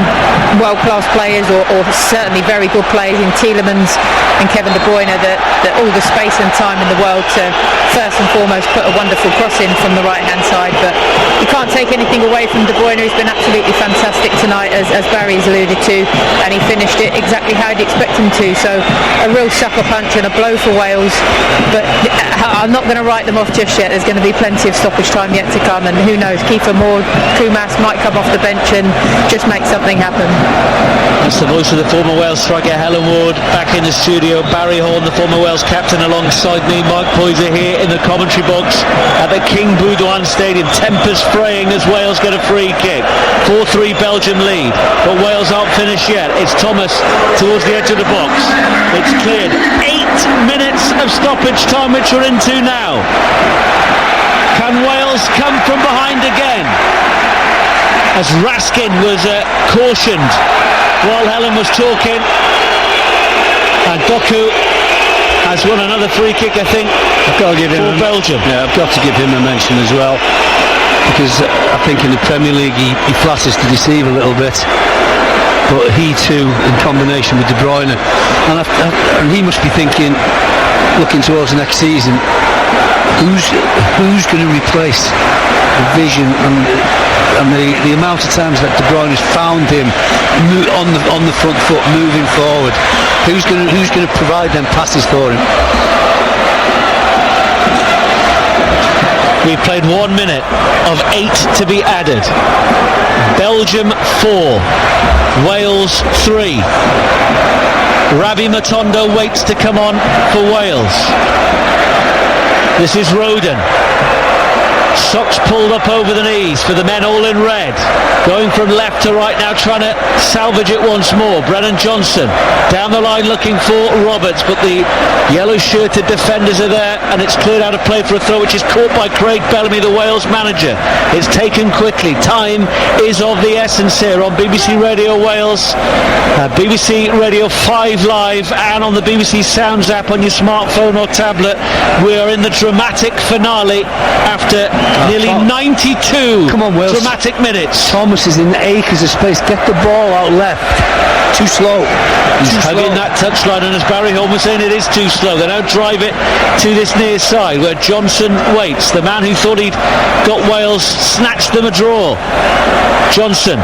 world-class players or certainly very good players in Tielemans and Kevin De Bruyne that all the space and time in the world to first and foremost put a wonderful cross in from the right-hand side. But you can't take anything away from De Bruyne. He's been absolutely fantastic tonight, as Barry's alluded to, and he finished it exactly how I'd expect him to. So a real sucker punch and a blow for Wales, but I'm not going to write them off just yet. There's going to be plenty of stoppage time yet to come, and who knows, Kiefer Moore, Kumas might come off the bench and just make something happen. That's the voice of the former Wales striker Helen Ward back in the studio. Barry Horn, the former Wales captain, alongside me. Mark Poyser here in the commentary box at the King Baudouin Stadium. Tempers fraying as Wales get a free kick. 4-3 Belgium lead, but Wales aren't finished yet. It's Thomas towards the edge of the box. It's cleared. 8 minutes of stoppage time, which we're into now. Can Wales come from behind again? As Raskin was cautioned while Helen was talking, and Doku has won another free kick, I think, I've got to give him for Belgium. Yeah, I've got to give him a mention as well, because I think in the Premier League he flatters to deceive a little bit, but he too, in combination with De Bruyne, and he must be thinking, looking towards next season, who's going to replace the vision and the amount of times that De Bruyne has found him on the front foot moving forward. Who's going to provide them passes for him? We've played 1 minute of 8 to be added. Belgium 4, Wales 3. Ravi Matondo waits to come on for Wales. This is Roden. Socks pulled up over the knees for the men all in red. Going from left to right now, trying to salvage it once more. Brennan Johnson down the line looking for Roberts, but the yellow shirted defenders are there, and it's cleared out of play for a throw, which is caught by Craig Bellamy, the Wales manager. It's taken quickly. Time is of the essence here on BBC Radio Wales, BBC Radio 5 Live, and on the BBC Sounds app on your smartphone or tablet. We are in the dramatic finale after nearly 92 Come on, Wales. dramatic minutes. Thomas is in acres of space. Get the ball out left. Too slow. He's hugging that touchline, and as Barry Holm was saying, it is too slow. They now drive it to this near side where Johnson waits. The man who thought he'd got Wales snatched them a draw. Johnson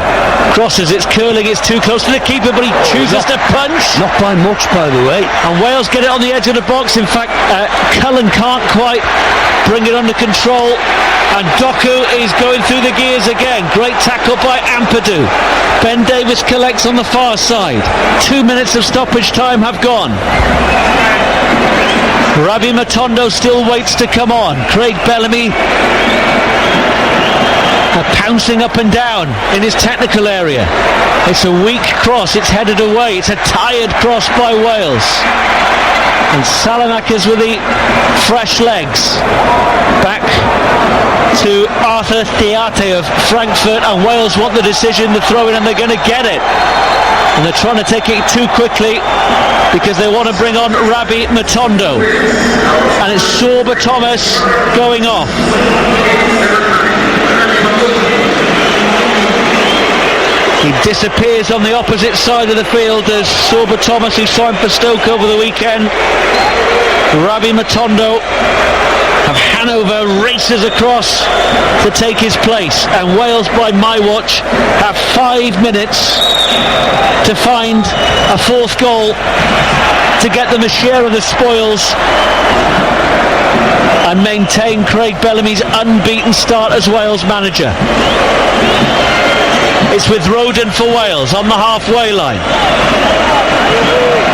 crosses, it's curling, it's too close to the keeper, but he chooses to punch. Not by much, by the way. And Wales get it on the edge of the box. In fact, Cullen can't quite bring it under control, and Doku is going through the gears again. Great tackle by Ampadu. Ben Davis collects on the far side. 2 minutes of stoppage time have gone. Ravi Matondo still waits to come on. Craig Bellamy pouncing up and down in his technical area. It's a weak cross, it's headed away, it's a tired cross by Wales. And Salamakers with the fresh legs. Back to Arthur Theate of Frankfurt, and Wales want the decision, the throw in, and they're going to get it. And they're trying to take it too quickly because they want to bring on Ravi Matondo. And it's Sorba Thomas going off. He disappears on the opposite side of the field as Sorba Thomas, who signed for Stoke over the weekend. Ravi Matondo of Hanover races across to take his place, and Wales, by my watch, have 5 minutes to find a fourth goal to get them a share of the spoils and maintain Craig Bellamy's unbeaten start as Wales manager. It's with Roden for Wales on the halfway line.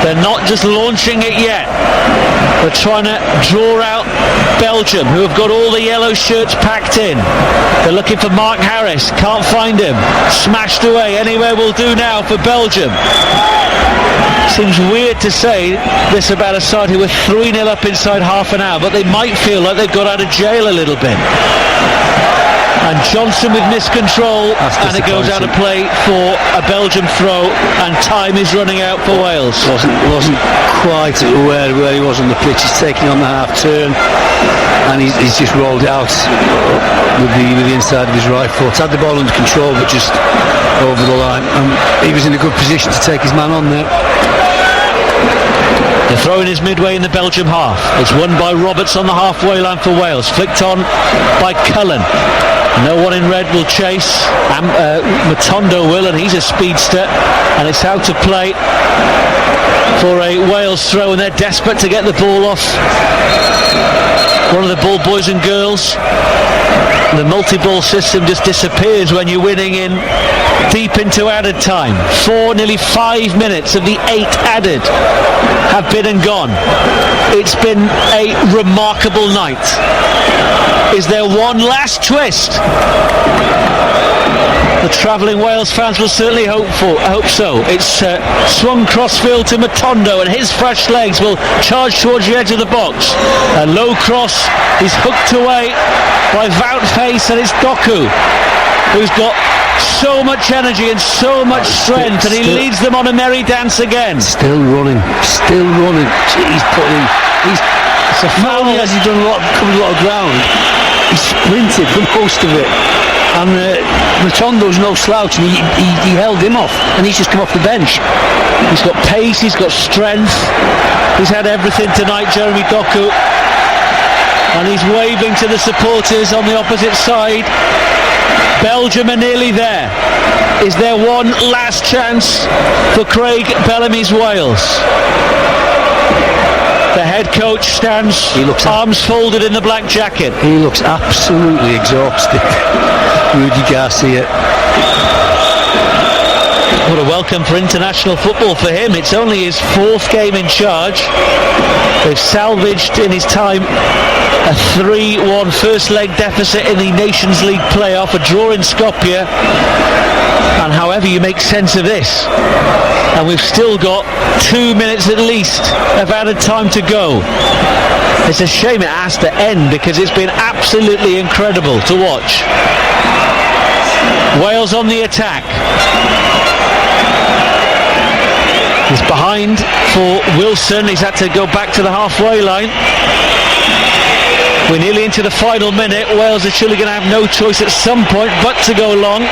They're not just launching it yet. They're trying to draw out Belgium, who have got all the yellow shirts packed in. They're looking for Mark Harris. Can't find him. Smashed away. Anywhere will do now for Belgium. Seems weird to say this about a side who were 3-0 up inside half an hour, but they might feel like they've got out of jail a little bit. And Johnson with miscontrol, and it goes out of play for a Belgium throw, and time is running out for Wales. Wasn't quite aware where he was on the pitch. He's taking on the half turn, and he's just rolled it out with the inside of his right foot. Had the ball under control, but just over the line. He was in a good position to take his man on there. The throw-in is midway in the Belgium half. It's won by Roberts on the halfway line for Wales. Flicked on by Cullen. No one in red will chase. Matondo will, and he's a speedster. And it's out of play for a Wales throw, and they're desperate to get the ball off one of the ball boys and girls. The multi-ball system just disappears when you're winning in deep into added time. Nearly 5 minutes of the 8 added have been and gone. It's been a remarkable night. Is there one last twist? The travelling Wales fans will certainly hope so. It's swung crossfield to Matondo, and his fresh legs will charge towards the edge of the box. A low cross is hooked away by Voutface, and it's Doku, who's got so much energy and so much strength, and he leads them on a merry dance again. Still running. He's putting It's a Not foul. only has he covered a lot of ground, he sprinted for most of it. And Rotondo's no slouch, and he held him off, and he's just come off the bench. He's got pace, he's got strength, he's had everything tonight, Jeremy Doku. And he's waving to the supporters on the opposite side. Belgium are nearly there. Is there one last chance for Craig Bellamy's Wales? The head coach stands, arms folded in the black jacket. He looks absolutely exhausted. Rudy Garcia. What a welcome for international football for him. It's only his 4th game in charge. They've salvaged in his time a 3-1 first leg deficit in the Nations League playoff, a draw in Skopje. And however you make sense of this, and we've still got 2 minutes at least of added time to go. It's a shame it has to end, because it's been absolutely incredible to watch. Wales on the attack. He's behind for Wilson. He's had to go back to the halfway line. We're nearly into the final minute. Wales are surely going to have no choice at some point but to go long.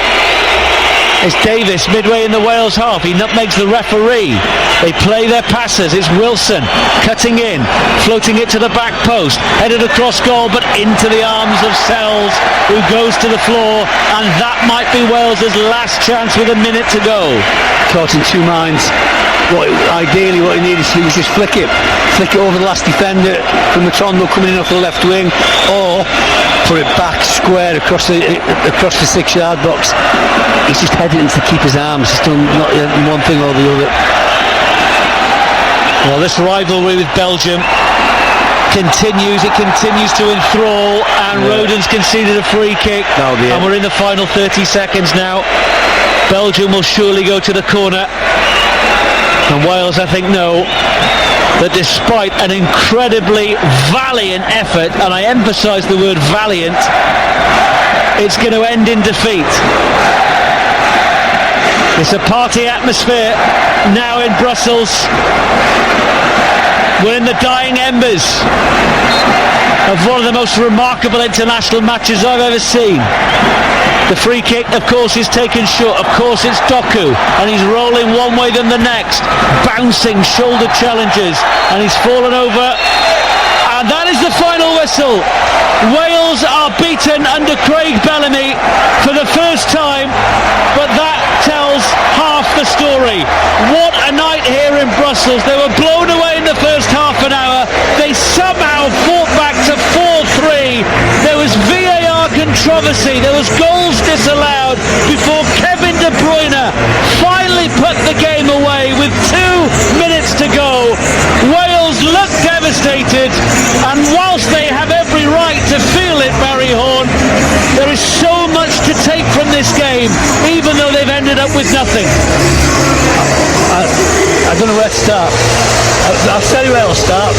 It's Davis midway in the Wales half. He nutmegs the referee. They play their passes. It's Wilson cutting in, floating it to the back post, headed across goal but into the arms of Sells, who goes to the floor, and that might be Wales's last chance with a minute to go. Caught in two minds. Ideally what he needed to do was just flick it over the last defender from Rotondo coming in off the left wing, or put it back square across the 6-yard box. He's just headed into the keeper's arms. He's done not one thing or the other. Well, this rivalry with Belgium continues. It continues to enthrall, and Rodon's conceded a free kick, and we're in the final 30 seconds now. Belgium will surely go to the corner, and Wales, I think, know that despite an incredibly valiant effort, and I emphasise the word valiant, it's going to end in defeat. It's a party atmosphere now in Brussels. We're in the dying embers of one of the most remarkable international matches I've ever seen. The free kick, of course, is taken short. Of course, it's Doku, and he's rolling one way then the next, bouncing shoulder challenges, and he's fallen over. And that is the final whistle. Wales are beaten under Craig Bellamy for the first time, but that tells half the story. What a night here in Brussels. They were blown away in the first half an hour. They somehow fought back to 4-3. There was VAR controversy. There was goals disallowed before Kevin De Bruyne finally put the game away with 2 minutes to go. Wales look devastated, and whilst they have every right to feel it, Barry Horn, there is so much to take from this game, even though they've ended up with nothing. I don't know where to start. I'll tell you where I'll start.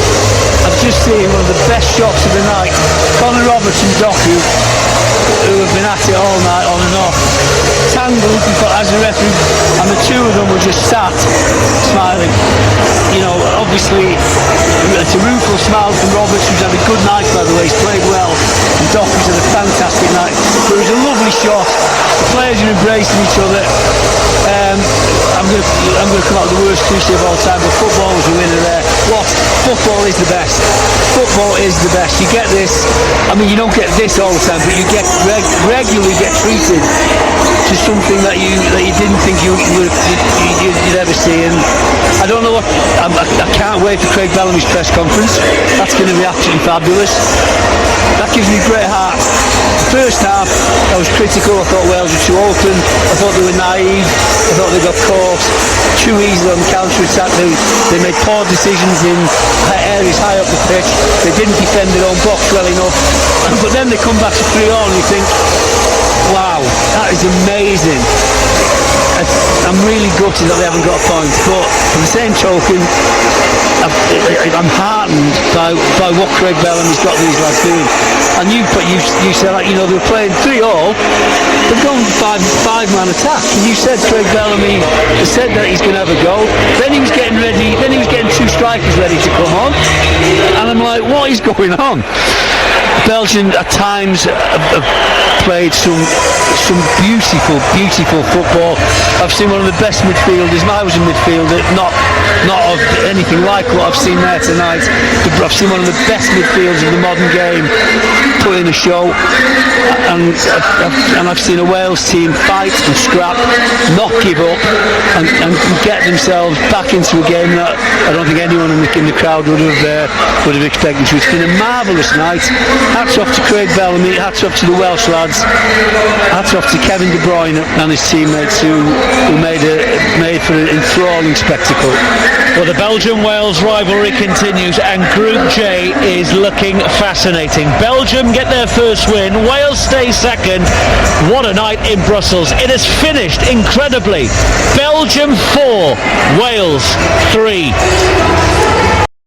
I've just seen one of the best shots of the night. Connor Roberts and Doku, who have been at it all night on and off, tangled as a referee, and the two of them were just sat smiling. You know, obviously it's a rueful smile from Roberts, who's had a good night, by the way. He's played well, and Doku's had a fantastic night. But it was a lovely shot. The players are embracing each other. I'm going to come out with the worst cliche of all time, but football was a winner there. What? Football is the best. Football is the best. You get this. I mean, you don't get this all the time, but you get regularly get treated to something that you didn't think you'd ever see. And I don't know what. I can't wait for Craig Bellamy's press conference. That's going to be absolutely fabulous. That gives me great heart. The first half, I was critical. I thought Wales were too open. I thought they were naive. I thought they got caught too easily on the counter-attack. They made poor decisions in areas high up the pitch. They didn't defend their own box well enough. But then they come back to 3-0 and you think, wow, that is amazing. I'm really gutted that they haven't got a point, but for the same token, I'm heartened by what Craig Bellamy's got these lads doing. And you said, like, you know, they were playing 3-3, they're going five-man attack. And you said Craig Bellamy said that he's going to have a go. Then he was getting ready, then he was getting two strikers ready to come on. And I'm like, what is going on? Belgium at times have played some beautiful football. I've seen one of the best midfielders. I was a midfielder, not of anything like what I've seen there tonight. I've seen one of the best midfielders of the modern game put in a show, and I've seen a Wales team fight and scrap, not give up, and get themselves back into a game that I don't think anyone in the crowd would have expected. So it's been a marvellous night. Hats off to Craig Bellamy, hats off to the Welsh lads, hats off to Kevin De Bruyne and his teammates who made for an enthralling spectacle. Well, the Belgium-Wales rivalry continues, and Group J is looking fascinating. Belgium get their first win, Wales stay second. What a night in Brussels. It has finished incredibly. Belgium 4, Wales 3.